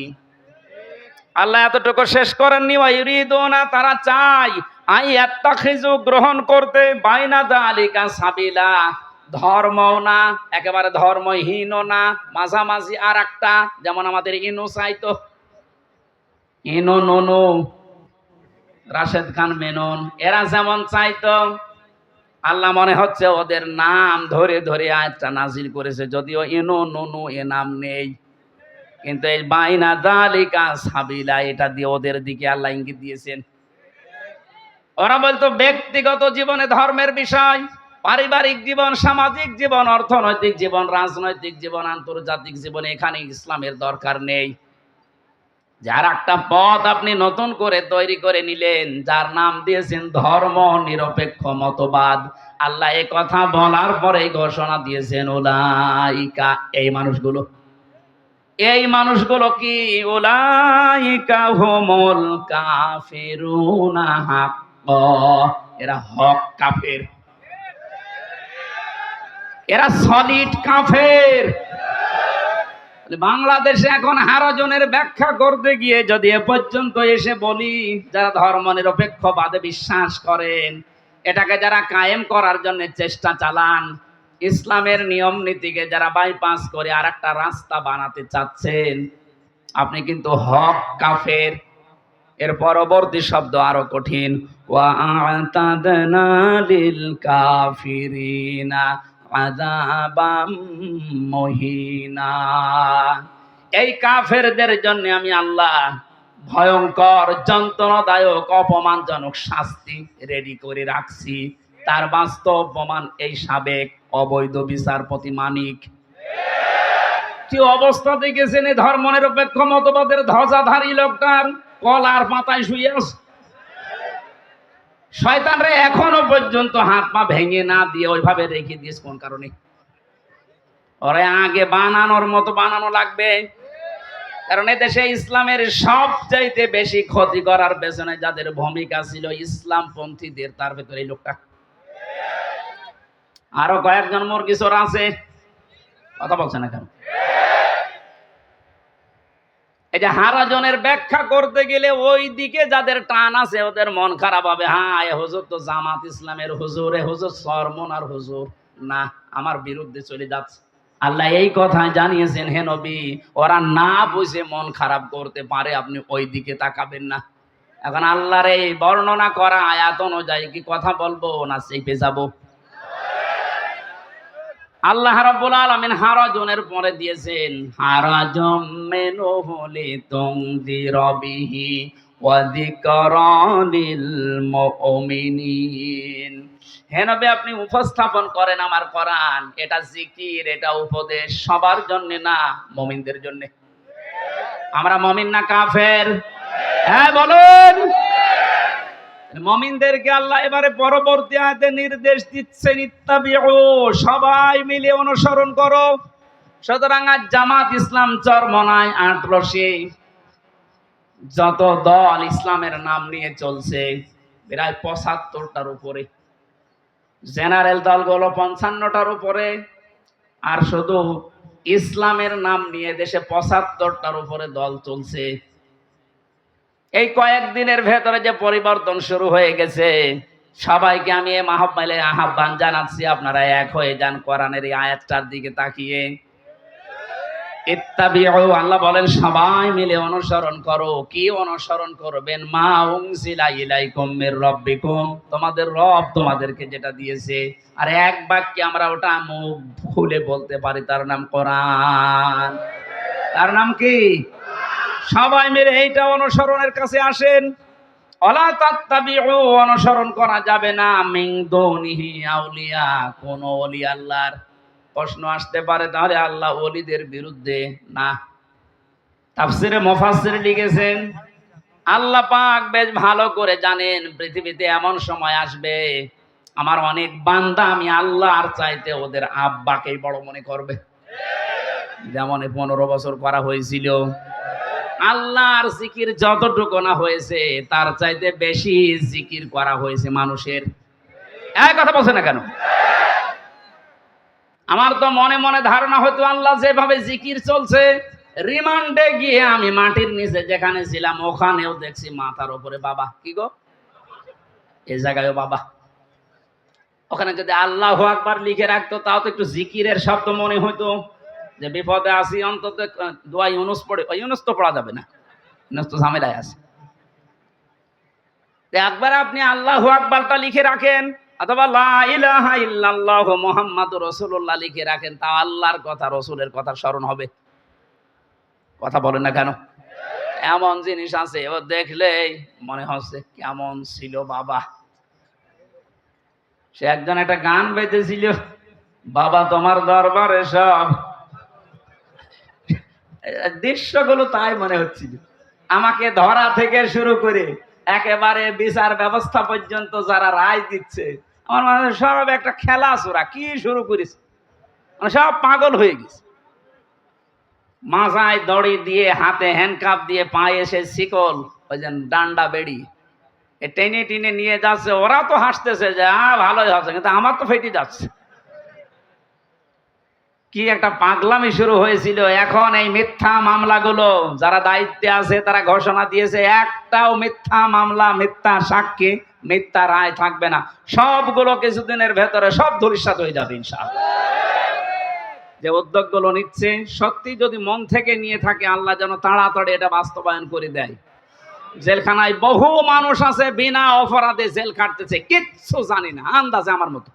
আল্লাহ এতটুকু শেষ করেননি, ওয়া ইউরিদুনা, তারা চায়, আইয়াত্তাখিযু, গ্রহণ করতে, বাইনা যালিকা সাবিলা, ধর্মও না, একেবারে ধর্মহীনও না, মাঝামাঝি আর একটা, যেমন আমাদের ইনু চাইতো, ইনু নুনু, রাশেদ খান মেনন, এরা যেমন চাইতো, আল্লাহ মনে হচ্ছে ওদের নাম ধরে ধরে আয়াতটা নাজিল করেছে, যদিও ইনু নুনু এ নাম নেই, কিন্তু এই বাইনা যালিকা সাবিলা এটা দিয়ে ওদের দিকে আল্লাহ ইঙ্গিত দিয়েছেন। ওরা বলতো ব্যক্তিগত জীবনে ধর্মের বিষয়, পারিবারিক জীবন, সামাজিক জীবন, অর্থনৈতিক জীবন, রাজনৈতিক জীবন, আন্তর্জাতিক জীবনে এখানে ইসলামের দরকার নেই। যার একটা পথ আপনি নতুন করে তৈরি করে নিলেন, যার নাম দিয়েছেন ধর্ম নিরপেক্ষ মতবাদ। আল্লাহ এই কথা বলার পরে ঘোষণা দিয়েছেন উলাইকা, এই মানুষগুলো, এই মানুষগুলো কি? উলাইকা হুমুল কাফিরুনা হাক্কান, এরা হক কাফের, এরা সলিড কাফের। বাংলাদেশে এখন হারাজনের ব্যাখ্যা করতে গিয়ে যদি এ পর্যন্ত এসে বলি, যারা ধর্ম নিরপেক্ষবাদে বিশ্বাস করেন, এটাকে যারা কায়েম করার জন্য চেষ্টা চালান, ইসলামের নিয়ম নীতিকে যারা বাইপাস করে আর একটা রাস্তা বানাতে চাচ্ছেন, আপনি কিন্তু হক কাফের। এর পরবর্তী শব্দ আরো কঠিন, ওয়া আ'তাদনা লিল কাফিরিনা আযাবাম মুহিনা, এই কাফেরদের জন্য আমি আল্লাহ ভয়ঙ্কর, যন্ত্রণাদায়ক, অপমানজনক শাস্তি রেডি করে রাখছি। তার বাস্তব প্রমাণ এই সাবেক অবৈধ বিচারপতি মানিক। কি অবস্থা দেখেছেন এই ধর্ম নিরপেক্ষ মতবাদের ধ্বজাধারী লোকটার? কলার পাতায় শুয়ে আছে। শয়তানরে এখনো পর্যন্ত হাত পা ভেঙে না দিয়ে ওইভাবে রেখে দিয়েছে। কোন কারণে? ওরে আগে বানানোর মতো বানানো লাগবে। কারণ এদেশে ইসলামের সবচাইতে বেশি ক্ষতি করার পেছনে যাদের ভূমিকা ছিল ইসলাম পন্থীদের, তার ভেতরে এই লোকটা। আরো কয়েকজন মুরগি চোর আছে, কথা বলছে না কেন? এই যে হারাজনের ব্যাখ্যা করতে গেলে ওই দিকে যাদের টান আছে ওদের মন খারাপ হবে। হ্যাঁ, এ হুজুর তো জামাত ইসলামের হুজুর, এ হুজুর সরমনার হুজুর, না আমার বিরুদ্ধে চলে যাচ্ছে। আল্লাহ এই কথা জানিয়েছেন, হে নবী, ওরা না বুঝে মন খারাপ করতে পারে, আপনি ওই দিকে তাকাবেন না। এখন আল্লাহর এই বর্ণনা করা আয়াত অনুযায়ী কি কথা বলবো না চেপে যাবো? আল্লাহ রাব্বুল আলামিন হারাজনের পরে দিয়েছেন হারাজম মিনহু লিতুনযিরা বিহি ওয়া যিকরা লিল মুমিনিন। হে নবী, আপনি উপস্থাপন করেন আমার কোরআন, এটা জিকির, এটা উপদেশ সবার জন্য না, মুমিনদের জন্য। আমরা মুমিন না কাফের? হ্যাঁ বলুন। মুমিনদেরকে আল্লাহ এবারে পরবর্তী আয়াতে নির্দেশ দিচ্ছেন, ইত্তাবিউ, সবাই মিলে অনুসরণ করো। সুতরাং আজ জামাত ইসলাম চরমনায় আটরশি যত দল ইসলামের নাম নিয়ে চলছে প্রায় ৭৫টার উপরে, জেনারেল দলগুলো ৫৫টার উপরে, আর শুধু ইসলামের নাম নিয়ে দেশে ৭৫টার উপরে দল চলছে। এই কয়েকদিনের ভেতরে যে পরিবর্তন শুরু হয়ে গেছে, সবাইকে আমি এই মাহফিলে আহ্বান জানাচ্ছি, আপনারা এক হয়ে যান কোরআনের এই আয়াতটার দিকে তাকিয়ে। ইত্তাবিউ, আল্লাহ বলেন সবাই মিলে অনুসরণ করো। কি অনুসরণ করবেন? মা উনজিলা ইলাইকুম মির রাব্বিকুম, তোমাদের রব তোমাদেরকে যেটা দিয়েছে। আর এক বাক্যে আমরা ওটা মুখ খুলে বলতে পারি, তার নাম কোরআন। তার নাম কি? সবাই মিলে এইটা অনুসরণের কাছে আসেন। ওয়ালা তাত্তাবিউ, অনুসরণ করা যাবে না মিন দুনিহি আউলিয়া, কোন ওলি আল্লাহর। প্রশ্ন আসতে পারে তাহলে আল্লাহ ওলিদের বিরুদ্ধে? না। তাফসিরে মুফাসসির লিখেছেন আল্লাহ পাক বেশ ভালো করে জানেন পৃথিবীতে এমন সময় আসবে আমার অনেক বান্দা আমি আল্লাহর চাইতে ওদের আব্বাকেই বড় মনে করবে। যেমন 15 বছর করা হয়েছিল, আল্লাহর জিকির যতটুকু না হয়েছে তার চাইতে বেশি জিকির করা হয়েছে মানুষের। এই কথা বলছে না কেন? আমার তো মনে মনে ধারণা হতো আল্লাহ যেভাবে জিকির চলছে, রিমান্ডে গিয়ে আমি মাটির নিচে যেখানে ছিলাম ওখানেও দেখছি মাথার উপরে বাবা। কি গো, এই জায়গায়ও বাবা। ওখানে যদি আল্লাহু আকবার লিখে রাখতো তাও তো একটু জিকিরের শব্দ মনে হতো, যে বিপদে আসি অন্তত দোয়া ইউনুস পড়ে। ইউনুস তো পড়া যাবে না, ইউনুস তো ঝামেলায় আছে। একবার আপনি আল্লাহু আকবারটা লিখে রাখেন, অথবা লা ইলাহা ইল্লাল্লাহু মুহাম্মাদুর রাসূলুল্লাহ লিখে রাখেন, তা আল্লাহর কথা রসুলের কথা স্মরণ হবে। কথা বলেন না কেন? এমন জিনিস আছে ও দেখলেই মনে হচ্ছে কেমন ছিল বাবা। সে একজন একটা গান বেঁধেছিল, বাবা তোমার দরবারে সব, দৃশ্যগুলো তাই মনে হচ্ছিল। আমাকে ধরা থেকে শুরু করে একেবারে বিচার ব্যবস্থা পর্যন্ত যারা রায় দিচ্ছে, আমার মনে হয় সব একটা খেলা চোরা কি শুরু করেছে, সব পাগল হয়ে গেছে। মাথায় দড়ি দিয়ে, হাতে হ্যান্ডকাপ দিয়ে, পায়ে সে শিকল, ওই যে ডান্ডা বেড়ি টেনে টেনে নিয়ে যাচ্ছে। ওরা তো হাসতেছে যে ভালোই হচ্ছে, কিন্তু আমার তো ফেটে যাচ্ছে। কি একটা পাগলামি শুরু হয়েছিল। এখন এই মিথ্যা মামলাগুলো যারা দায়িত্বে আছে তারা ঘোষণা দিয়েছে একটাও মিথ্যা মামলা, মিথ্যা সাক্ষী, মিথ্যা রায় থাকবে না। সবগুলো কিছুদিনের ভেতরে সব ধূলিসাৎ হয়ে যাবে ইনশাআল্লাহ। যে উদ্যোগগুলো নিচ্ছে সত্যি যদি মন থেকে নিয়ে থাকে, আল্লাহ যেন তাড়াতাড়ি এটা বাস্তবায়ন করে দেয়। জেলখানায় বহু মানুষ আছে বিনা অপরাধে জেল কাটতেছে, কিচ্ছু জানি না, আন্দাজে আমার মতো।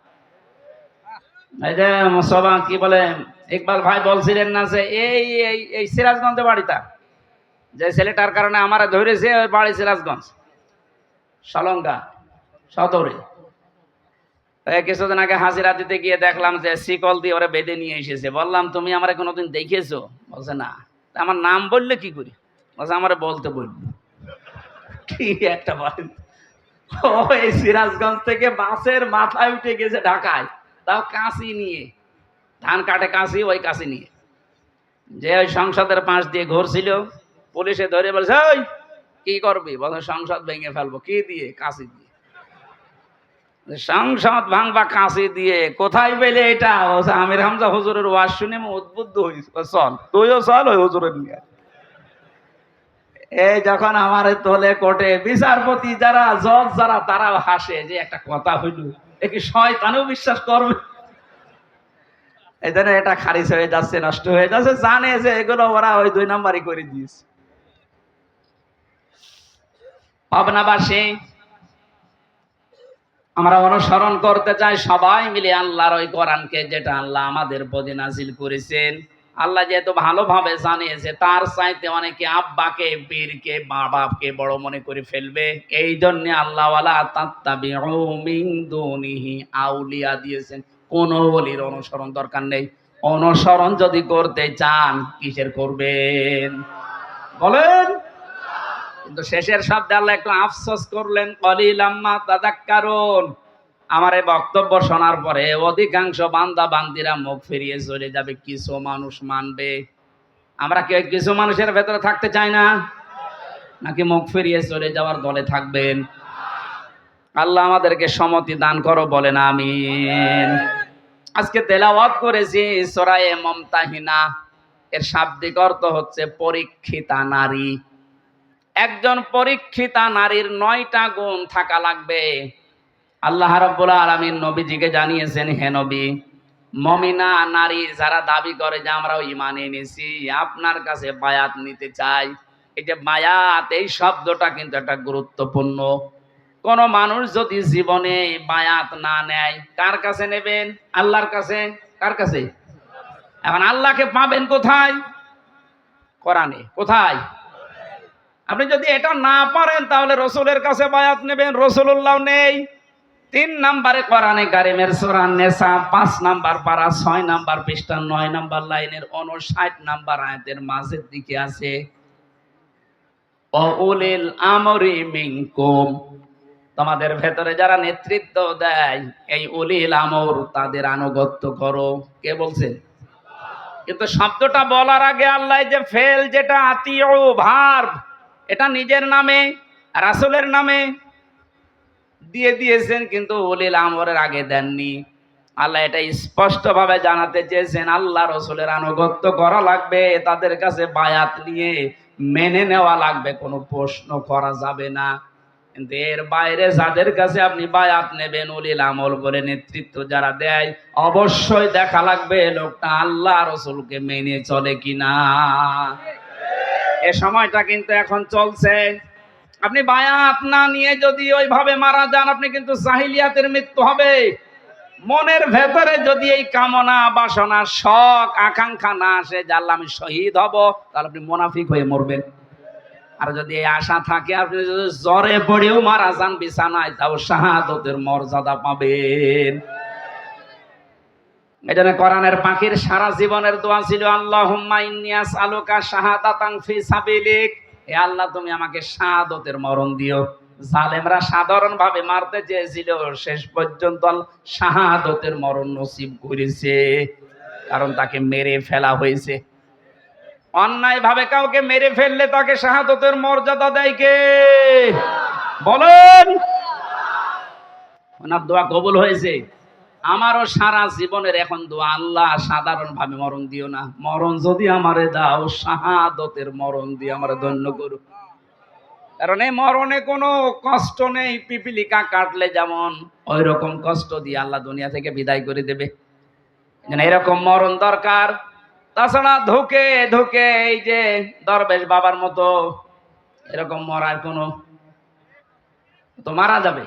এই যে মুসলমান কি বলে, ইকবাল ভাই বলছিলেন না যে এই এই সিরাজগঞ্জে বাড়িটা, যে ছেলেটার কারণে আমার ধরেছে ওই বাড়ি সিরাজগঞ্জ সলঙ্কা সদরে। কিছুদিন আগে হাজিরা দিতে গিয়ে দেখলাম যে শিকল দিয়ে ওরা বেঁধে নিয়ে এসেছে। বললাম তুমি আমার কোনোদিন দেখেছো? বলছে না। আমার নাম বললে কি করি? বলছে আমার বলতে বলবো। কি একটা বলেন, ও এই সিরাজগঞ্জ থেকে বাসের মাথায় উঠে গেছে ঢাকায়, তাও কাশি নিয়ে, ধান কাটে কাশি, ওই কাশি নিয়ে। যে ওই সংসদের পাশ দিয়ে ঘুরছিল, পুলিশে ধরে বলছে, ওই কি করবি? বলে সংসদ ভেঙে ফেলবো। কি দিয়ে? কাঁচি দিয়ে। সংসদ ভাঙবা কাঁচি দিয়ে? কোথায় পেলে এটা? বলছে আমির হামজা হুজুরের ওয়াজ শুনে আমি উদ্বুদ্ধ হয়েছি। চল তুইও চল, ওই হুজুরের নিয়ে। এই যখন আমার তোলে কোর্টে, বিচারপতি যারা, জজ যারা, তারাও হাসে যে একটা কথা হইল, এ কি শয়তানেও বিশ্বাস করবে? এই জন্য এটা খারিজ হয়ে যাচ্ছে, নষ্ট হয়ে যাচ্ছে, জানে যে এগুলো ওরা ওই 2 নাম্বারই করে দিয়েছে। পাবনাবাসী, আমরা অনুসরণ করতে চাই সবাই মিলে আল্লাহর ওই কোরআনকে, যেটা আল্লাহ আমাদের প্রতি নাজিল করেছেন। আল্লাহ যেহেতু ভালোভাবে জানিয়েছে, তার চাইতে অনেকে আব্বাকে, বীরকে, মা বাপকে বড় মনে করে ফেলবে। এই জন্য আল্লাহ ওয়ালা তাত্তাবিউ মিন দুনিহি আউলিয়া দিয়েছেন। কোন ওলির অনুসরণ দরকার নেই। অনুসরণ যদি করতে চান, কিসের করবেন বলেন? কিন্তু শেষের শব্দে আল্লাহ একটু আফসোস করলেন, কলিলাম্মা তাযাক্কারুন। আমার এই বক্তব্য শোনার পরে অধিকাংশ বান্দা বান্দিরা মুখ ফিরিয়ে চলে যাবে, কিছু মানুষ মানবে। আমরা কি কিছু মানুষের ভেতরে থাকতে চাই না? নাকি মুখ ফিরিয়ে চলে যাওয়ার দলে থাকবেন? আল্লাহ আমাদেরকে সম্মতি দান করো, বলেন আমিন। আজকে তেলাওয়াত করেছি সূরা মুমতাহিনা। এর শাব্দিক অর্থ হচ্ছে পরীক্ষিতা নারী। একজন পরীক্ষিতা নারীর 9টা গুণ থাকা লাগবে। আল্লাহ রাব্বুল আলামিন নবীজিকে জানিয়েছেন, হে নবী, মুমিনা নারী যারা দাবি করে যে আমরাও ঈমান এনেছি, আপনার কাছে বায়াত নিতে চাই। এই যে বায়াত, এই শব্দটা কিন্তু একটা গুরুত্বপূর্ণ। কোন মানুষ যদি জীবনে বায়াত না নেয়, কার কাছে নেবেন? আল্লাহর কাছে। কার কাছে? এখন আল্লাহকে পাবেন কোথায়? কোরআনে। কোথায়? আপনি যদি এটা না পারেন, তাহলে রসুলের কাছে বায়াত নেবেন, রসুলুল্লাহ নেই। 3 নম্বরে কোরআনে কারিমের সূরা নিসা 5 নাম্বার পারা 6 নাম্বার পৃষ্ঠা 9 নাম্বার লাইনের 59 নাম্বার আয়াতের মাঝের দিকে আছে, উলিল আমরি মিনকুম। তোমাদের ভেতরে যারা নেতৃত্ব দেয়, এই উলিল আমর, তাদের আনুগত্য করো। কে বলছেন? কিন্তু শব্দটা বলার আগে আল্লাহ যে ফেল, যেটা আতিউ ভার্ব, এটা নিজের নামে, রাসূলের নামে দিয়ে দিয়েছেন, কিন্তু উলিল আমরের আগে দেননি। আল্লাহ এটা স্পষ্ট ভাবে জানাতে চেয়েছেন, আল্লাহ রসুলের আনুগত্য করা লাগবে, তাদের কাছে বায়াত নিয়ে মেনে নেওয়া লাগবে, কোনো প্রশ্ন করা যাবে না। কিন্তু এর বাইরে যাদের কাছে আপনি বায়াত নেবেন, উলিল আমল বলে নেতৃত্ব যারা দেয়, অবশ্যই দেখা লাগবে লোকটা আল্লাহ রসুলকে মেনে চলে কিনা। এ সময়টা কিন্তু এখন চলছে। আপনি বায়াত না নিয়ে যদি ওইভাবে মারা যান, আপনি কিন্তু জাহিলিয়াতের মৃত্যু হবে। মনের ভেতরে যদি এই কামনা, বাসনা, শখ, আকাঙ্ক্ষা না আসে যে আল্লাহ আমি শহীদ হব, তাহলে আপনি মুনাফিক হয়ে মরবেন। আর যদি এই আশা থাকে, আপনি যদি জ্বরে পড়েও মারা যান বিছানায়, তাও শাহাদতের মর্যাদা পাবেন। এজন্য কোরআনের পাখির সারা জীবনের দোয়া ছিল, আল্লাহুম্মা ইন্নী আসআলুকা শাহাদাতান ফি সাবিলিক। হে আল্লাহ, তুমি আমাকে শাহাদতের মরণ দিও। জালেমরা সাধারণ ভাবে মারতে চেয়েছিল, শেষ পর্যন্ত শাহাদতের মরণ নসিব করেছে, কারণ তাকে মেরে ফেলা হয়েছে। অন্যায় ভাবে কাউকে মেরে ফেললে তাকে শাহাদতের মর্যাদা দেয় কে? বলেন। ওনার দোয়া কবুল হয়েছে। আমারও সারা জীবনের এখন দোয়া, আল্লাহ সাধারণ ভাবে মরণ দিও না, মরণ যদি আমারে দাও, শাহাদতের মরণ দিয়ে আমারে ধন্য করো। কারণ এই মরণে কোনো কষ্ট নেই, পিপিলিকা কাটলে যেমন ওই রকম কষ্ট দিয়ে আল্লাহ দুনিয়া থেকে বিদায় করে দেবে। এরকম মরণ দরকার। তাছাড়া ধুকে ধুকে এই যে দরবেশ বাবার মতো এরকম মরার কোনো, তো মারা যাবে।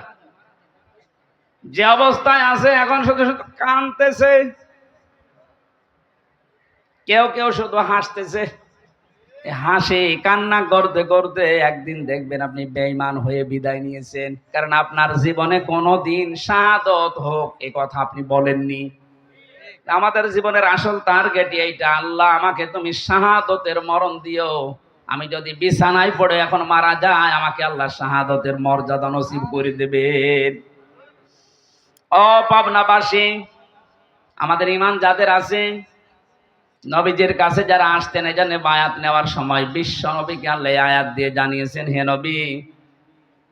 যে অবস্থায় আছে এখন শুধু শুধু কাঁদতেছে, কেউ কেউ শুধু হাসতেছে। হাসি কান্না করতে করতে একদিন দেখবেন আপনি বেঈমান হয়ে বিদায় নিয়েছেন, কারণ আপনার জীবনে কোনোদিন শাহাদত হোক এ কথা আপনি বলেননি। আমাদের জীবনের আসল টার্গেট এইটা, আল্লাহ আমাকে তুমি শাহাদতের মরণ দিও। আমি যদি বিছানায় পড়ে এখন মারা যায়, আমাকে আল্লাহ শাহাদতের মর্যাদা নসিব করে দেবেন। ও পাবনাবাসী, আমাদের ঈমান যাদের আছে, নবীজির কাছে যারা আসতেন এই জন্য বায়াত নেওয়ার সময় বিশ্ব নবীকে আল্লাহ আয়াত দিয়ে জানিয়েছেন, হে নবী,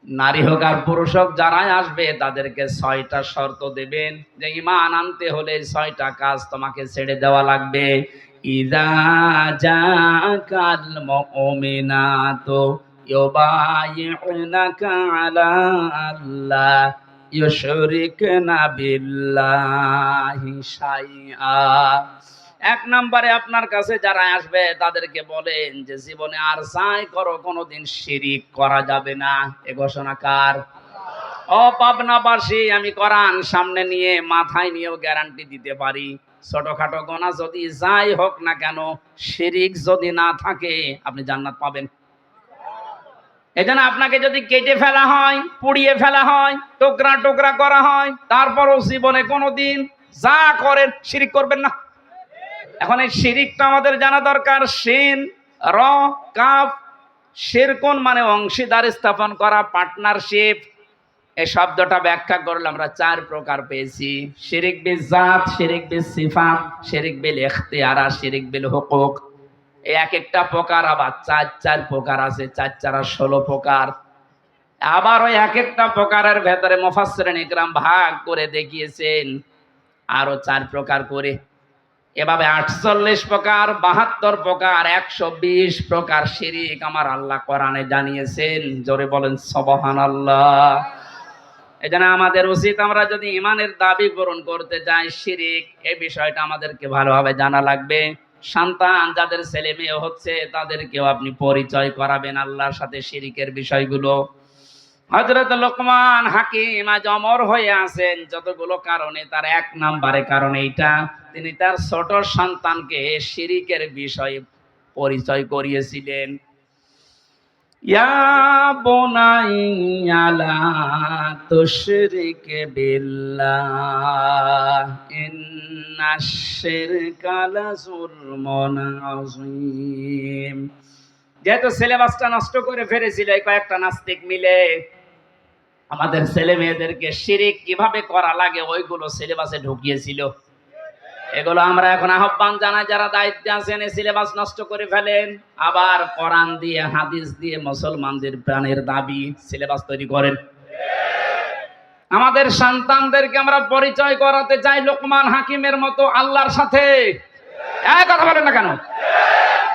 নারী হোক আর পুরুষ হোক যারাই আসবে তাদেরকে 6টা শর্ত দেবেন, যে ঈমান আনতে হলে 6টা কাজ তোমাকে ছেড়ে দেওয়া লাগবে। ইযা জাকাল মুমিনাতু ইউবাইউনাকা আলা আল্লা ইউশরিকনা বিল্লাহি শাইআ। 1 নম্বরে আপনার কাছে যারা আসবে তাদেরকে বলেন যে জীবনে আর যাই করো কোনোদিন শিরিক করা যাবে না। এ ঘোষণা কার? ও পাবনাবাসী, আমি কোরআন সামনে নিয়ে মাথায় নিয়েও গ্যারান্টি দিতে পারি, ছোটখাটো গোনা যদি যাই হোক না কেন, শিরিক যদি না থাকে আপনি জান্নাত পাবেন। এজন্য আপনাকে যদি কেটে ফেলা হয়, পুড়িয়ে ফেলা হয়, টুকরা টুকরা করা হয়, তারপরও জীবনে কোনোদিন যা করেন শিরিক করবেন না। এখন এই শিরিকটা আমাদের জানা দরকার। শিন র কাফ, শিরকুন মানে অংশীদার স্থাপন করা, পার্টনারশিপ। এই শব্দটা ব্যাখ্যা করলে আমরা 4 প্রকার পেয়েছি। শিরিক বিল জাত, শিরিক বিল সিফাত, শিরিক বিল ইখতিয়ার, শিরিক বিল হুকুক। এই এক একটা প্রকার আবার 4 প্রকার আছে, 4 আর 16 প্রকার। আবার ওই এক একটা প্রকারের ভেতরে মুফাসসিরিন ইকরাম ভাগ করে দেখিয়েছেন আরো 4 প্রকার করে। এভাবে 48 প্রকার, 72 প্রকার, 120 প্রকার শিরিক আমার আল্লাহ কোরআনে জানিয়েছেন। জোরে বলেন সুবহানাল্লাহ। এজন্য আমাদের উচিত, আমরা যদি ঈমানের দাবি পূরণ করতে চাই, শিরিক এই বিষয়টা আমাদেরকে ভালোভাবে জানা লাগবে। সন্তান যাদের ছেলে মেয়ে হচ্ছে তাদেরকেও আপনি পরিচয় করাবেন আল্লাহর সাথে শিরিকের বিষয়গুলো। হযরত লোকমান হাকিম আজ অমর হয়ে আছেন যতগুলো কারণে, তার 1 নম্বরে কারণ এইটা, তিনি তার ছোট সন্তানকে শিরিকের বিষয়ে পরিচয় করিয়েছিলেন। ইয়া বুনাইয়া লা তুশরিক বিল্লাহ ইন্নাশ শিরকা লাযুলমুন আযীম। যেহেতু সিলেবাসটা নষ্ট করে ফেলেছিল এই কয়েকটা নাস্তিক মিলে, আমাদের ছেলে মেয়েদেরকে শিরিক কিভাবে করা লাগে ওইগুলো সিলেবাসে ঢুকিয়েছিল। এগুলো আমরা এখন আহ্বান জানাই, যারা দায়িত্বে আছেন এই সিলেবাস নষ্ট করে ফেলেন, আবার কোরআন দিয়ে হাদিস দিয়ে মুসলমানদের প্রাণের দাবি সিলেবাস তৈরি করেন। আমাদের সন্তানদেরকে আমরা পরিচয় করাতে চাই লোকমান হাকিমের মতো আল্লাহর সাথে। এই কথা বলেন না কেন?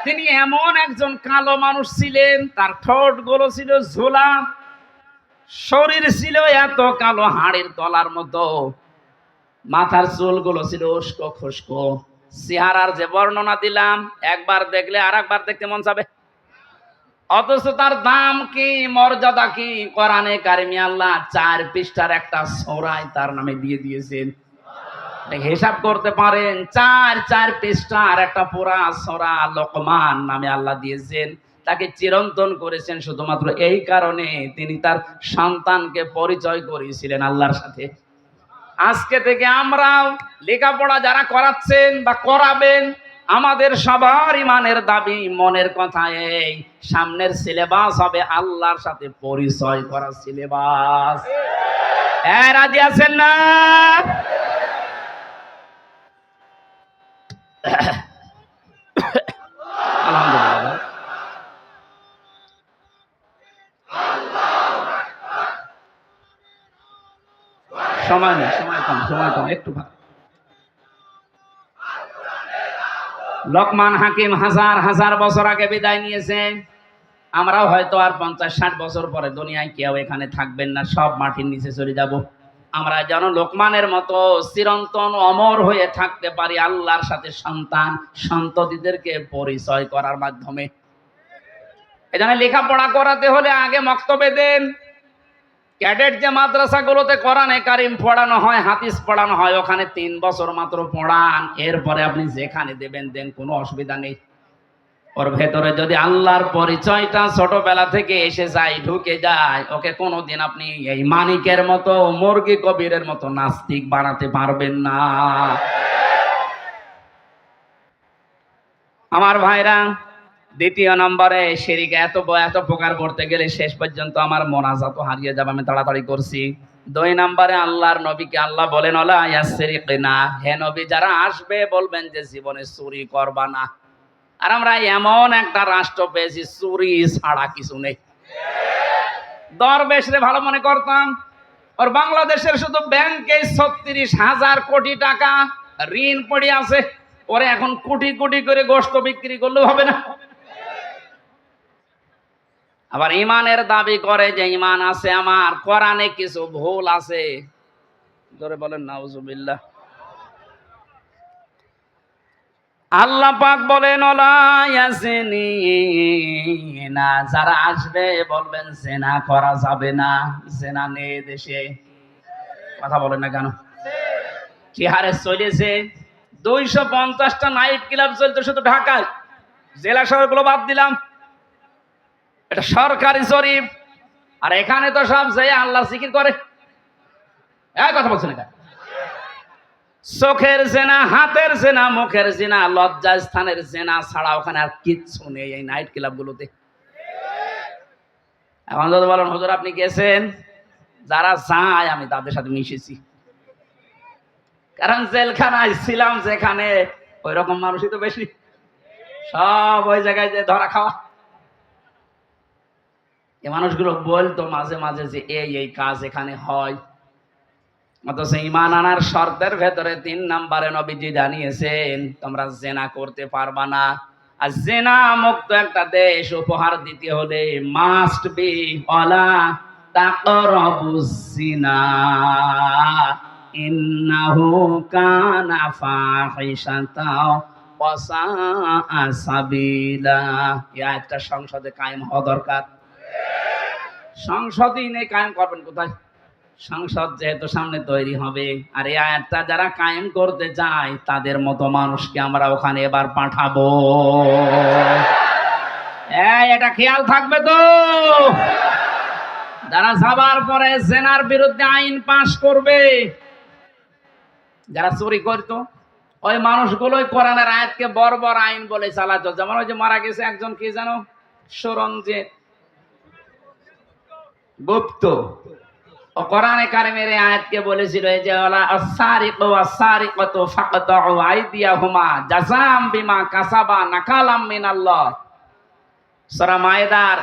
তিনি এমন একজন কালো মানুষ ছিলেন, তার ঠোঁট গুলো ছিল ঝোলা, শরীর ছিল এত কালো হাড়ের তলার মতো, মাথার চুলগুলো ছিল উস্কো খুস্কো। চেহারার যে বর্ণনা দিলাম, একবার দেখলে আর একবার দেখতে মন যাবে। অথচ তার দাম কি, মর্যাদা কি, কোরআনে কারিমে আল্লাহ 4 পৃষ্ঠার একটা সূরায় তার নামে দিয়ে দিয়েছেন। হিসাব করতে পারেন, 4 পৃষ্ঠার একটা পুরা সূরা লোকমান নামে আল্লাহ দিয়েছেন। তাকে চিরন্তন করেছেন শুধুমাত্র এই কারণে তিনি তার সন্তানকে পরিচয় করিয়েছিলেন আল্লাহর সাথে। আজকে থেকে আমরাও লেখাপড়া যারা করাচ্ছেন বা করাবেন, আমাদের সবার ঈমানের দাবি, মনের কথা এই, সামনের সিলেবাস হবে আল্লাহর সাথে পরিচয় করা সিলেবাস। রাজি আছেন না? আলহামদুলিল্লাহ। সময় নেই, সময় কম একটু ভালো। লোকমান হাকিম হাজার হাজার বছর আগে বিদায় নিয়েছেন। আমরাও হয়তো আর 50-60 বছর পরে দুনিয়ায় কেউ এখানে থাকবেন না, সব মাটির নিচে চলে যাব। আমরা যেন লোকমানের মতো চিরন্তন অমর হয়ে থাকতে পারি আল্লাহর সাথে সন্তান সন্ততিদেরকে পরিচয় করার মাধ্যমে। এজন্য লেখাপড়া করাতে হলে আগে মক্তবে দেন। ক্যাডেট যে মাদ্রাসাগুলোতে কোরআনে কারিম পড়ানো হয়, হাদিস পড়ানো হয়, ওখানে 3 বছর মাত্র পড়ান, এরপরে আপনি যেখানে দেবেন দেন, কোনো অসুবিধা নেই। ওর ভেতরে যদি আল্লাহর পরিচয়টা ছোটবেলা থেকে এসে যায়, ঢুকে যায়, ওকে কোনোদিন আপনি এই মানিকের মতো, মুরগি কবিরের মতো নাস্তিক বানাতে পারবেন না। আমার ভাইরা, 2 নম্বরে শিরিক এত প্রকার করতে গেলে শেষ পর্যন্ত আমার মোনাজাত হারিয়ে যাবে। আমি তাড়াতাড়ি করছি। 2 নম্বরে আল্লাহর নবীকে আল্লাহ বলেন ওলা ইয়াসরিকনা, হে নবী যারা আসবে বলবেন যে জীবনে চুরি করবা না। আর আমরা এমন একটা রাষ্ট্র পেয়েছি চুরি ছাড়া কিছু নেই। দরবেশরে ভালো মনে করতাম, আর বাংলাদেশের শুধু ব্যাংকে 36,000 কোটি টাকা ঋণ পড়ে আছে, ওরে এখন কোটি কোটি করে গোশত বিক্রি করলেও হবে না। আবার ইমানের দাবি করে যে ইমান আছে আমার, কোরআনে কিছু ভুল আছে। ধরে বলেন নাউজুবিল্লাহ। আল্লাহ পাক বলেন ওলা ইয়াজিনিনা, যারা আসবে বলবেন জেনা করা যাবে না। জেনা নেই দেশে, কথা বলেন না কেন? কি হারে চলেছে, 250টা নাইট ক্লাব চলতো শুধু ঢাকায়, জেলা শহরগুলো বাদ দিলাম। এটা সরকারি জরিপ। আর এখানে তো সব যে আল্লাহ জিকির করে, এই কথা বলছেন এটা। চোখের জেনা, হাতের জেনা, মুখের জেনা, লজ্জা স্থানের জেনা ছাড়া ওখানে আর কিচ্ছু নেই এই নাইট ক্লাব গুলোতে। এখন যদি বলেন হুজুর আপনি গেছেন, যারা যায় আমি তাদের সাথে মিশেছি, কারণ জেলখানায় ছিলাম যেখানে ওই রকম মানুষই তো বেশি, সব ওই জায়গায় যে ধরা খাওয়া। এই মানুষগুলো বলতো মাঝে মাঝে যে এই কাজ এখানে হয়, অথচ ঈমান আনার শর্তের ভেতরে 3 নম্বরে নবীজি জানিয়েছেন তোমরা জেনা করতে পারবা না। আর জেনা মুক্ত একটা দেশ উপহার দিতে হলে মাস্ট বি ওয়ালা তাকরাবুজ জিনা ইন্নাহু কানা ফাহিশাতাও ওয়া সাআ সাবিলা। এই একটা সংসদে কায়েম হওয়া দরকার। সংসদই নেই, কায়েম করবেন কোথায়? সংসদ যেহেতু সামনে তৈরি হবে, আর এই আয়াতটা যারা কায়েম করতে চায় তাদের মতো মানুষকে আমরা ওখানে এবার পাঠাবো। এটা খেয়াল থাকবে তো, যারা যাবার পরে জেনার বিরুদ্ধে আইন পাশ করবে, যারা চুরি করতো ওই মানুষগুলোই কোরআনের আয়াতকে বর্বর আইন বলে চালাতো। যেমন ওই যে মারা গেছে একজন, কি জানো, সৌরঞ্জিত গুপ্ত, ও কোরআনে কারিমের এই আয়াতকে বলেছিল যে ওয়ালা আস-সারিকু ওয়াস-সারিকাতু ফাকতাউ আইদিয়াহুমা জাযাম বিমা কাসাবা নাকালাম মিনাল্লাহ। সূরা মায়েদার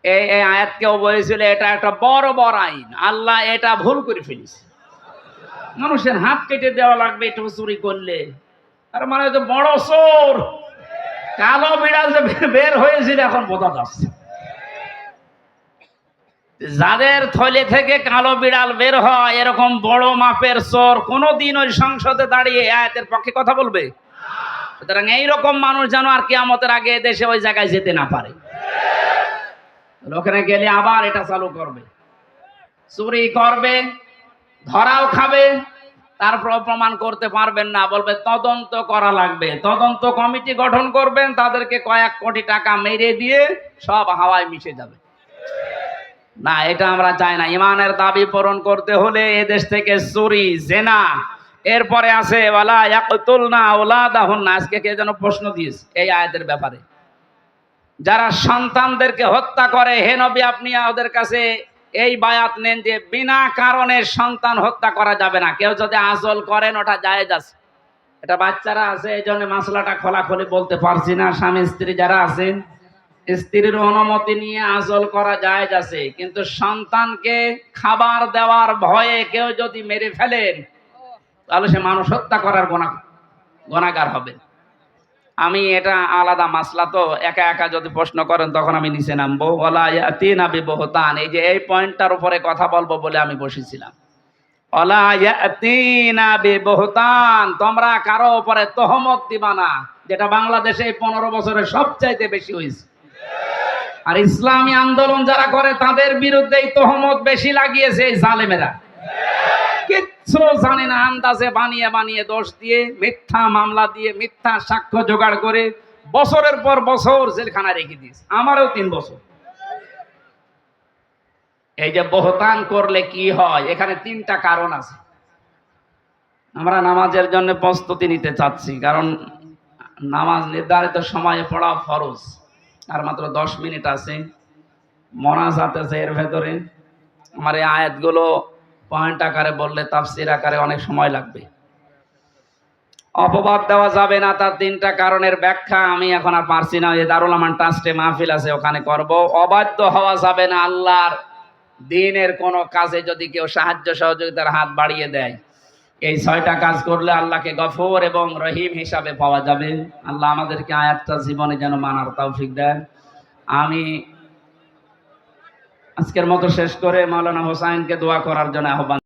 এই আয়াতকেও বলেছিল এটা একটা বড় বড় আইন, আল্লাহ এটা ভুল করে ফেলেছে, মানুষের হাত কেটে দেওয়া লাগবে একটু চুরি করলে। আর মানে তো বড় চোর, কালো বিড়াল যে বের হয়েছিল এখন বোঝা যাচ্ছে। যাদের থলে থেকে কালো বিড়াল বের হয় এরকম বড় মাপের চোর কোনদিন ওই সংসদে দাঁড়িয়ে আয়াতের পক্ষে কথা বলবে? সুতরাং এইরকম মানুষ যেন আর কিয়ামতের আগে দেশে ওই জায়গায় যেতে না পারে। ওখানে গেলে আবার এটা চালু করবে, চুরি করবে, ধরাও খাবে, তারপর প্রমাণ করতে পারবেন না, বলবে তদন্ত করা লাগবে। তদন্ত কমিটি গঠন করবেন, তাদেরকে কয়েক কোটি টাকা মেরে দিয়ে সব হাওয়ায় মিশে যাবে। না, এটা আমরা চাই না। ইমানের দাবি পূরণ করতে হলে এদেশ থেকে চুরি, জেনা, এরপরে আছে ওয়ালা ইয়াকতুলনা আওলাদাহুন্না। আজকে কে যেন প্রশ্ন দিয়েছে এই আয়াতের ব্যাপারে, যারা সন্তানদেরকে হত্যা করে, হে নবী আপনি ওদের কাছে এই বায়াত নেন যে বিনা কারণে সন্তান হত্যা করা যাবে না। কেউ যদি আজল করেন ওটা জায়েজ আছে। এটা বাচ্চারা আছে এই জন্য মাসলাটা খোলাখুলি বলতে পারছি না। স্বামী স্ত্রী যারা আছেন, স্ত্রীর অনুমতি নিয়ে আজল করা জায়েজ আছে, কিন্তু সন্তানকে খাবার দেওয়ার ভয়ে কেউ যদি মেরে ফেলেন তাহলে সে মানুষ হত্যা করার গুনাহগার হবে। আমি এটা আলাদা মাসলা, তো একা একা যদি প্রশ্ন করেন তখন আমি নিচে নামবো। ওয়ালা ইয়াতিনা বিবহতান, এই যে এই পয়েন্টটার উপরে কথা বলবো বলে আমি বসেছিলাম। ওয়ালা ইয়াতিনা বিবহতান, তোমরা কারো উপরে তহমত দিবা না, যেটা বাংলাদেশে 15 বছরে সবচাইতে বেশি হয়েছে। আর ইসলামী আন্দোলন যারা করে তাদের বিরুদ্ধে এই তহমত বেশি লাগিয়েছে এই জালেমেরা। কিচ্ছু জানে না, আন্দাজে বানিয়ে বানিয়ে দোষ দিয়ে, মিথ্যা মামলা দিয়ে, মিথ্যা সাক্ষ্য জোগাড় করে বছরের পর বছর জেলখানায় রেখে দিয়েছে। আমারও 3 বছর। এই যে বহতান করলে কি হয়, এখানে 3টা কারণ আছে। আমরা নামাজের জন্য প্রস্তুতি নিতে চাচ্ছি, কারণ নামাজ নির্ধারিত সময়ে পড়া ফরজ। আর মাত্র 10 মিনিট আছে, মোনাজাত আছে এর ভেতরে, আমার এই আয়াতগুলো পয়েন্ট আকারে বললে তাফসীর আকারে অনেক সময় লাগবে। অপবাদ দেওয়া যাবে না, তার 3টা কারণের ব্যাখ্যা আমি এখন আর পারছি না। এই দারুল আমান ট্রাস্টে মাহফিল আছে, ওখানে করব। অবাধ্য হওয়া যাবে না, আল্লাহর দ্বীনের কোনো কাজে যদি কেউ সাহায্য সহযোগিতার হাত বাড়িয়ে দেয়, এই 6টা কাজ করলে আল্লাহকে গফুর এবং রহিম হিসাবে পাওয়া যাবে। আল্লাহ আমাদেরকে আয়াতটা জীবনে যেন মানার তৌফিক দেন। আমি আজকের মতো শেষ করে মাওলানা হোসাইনকে দোয়া করার জন্য আহ্বান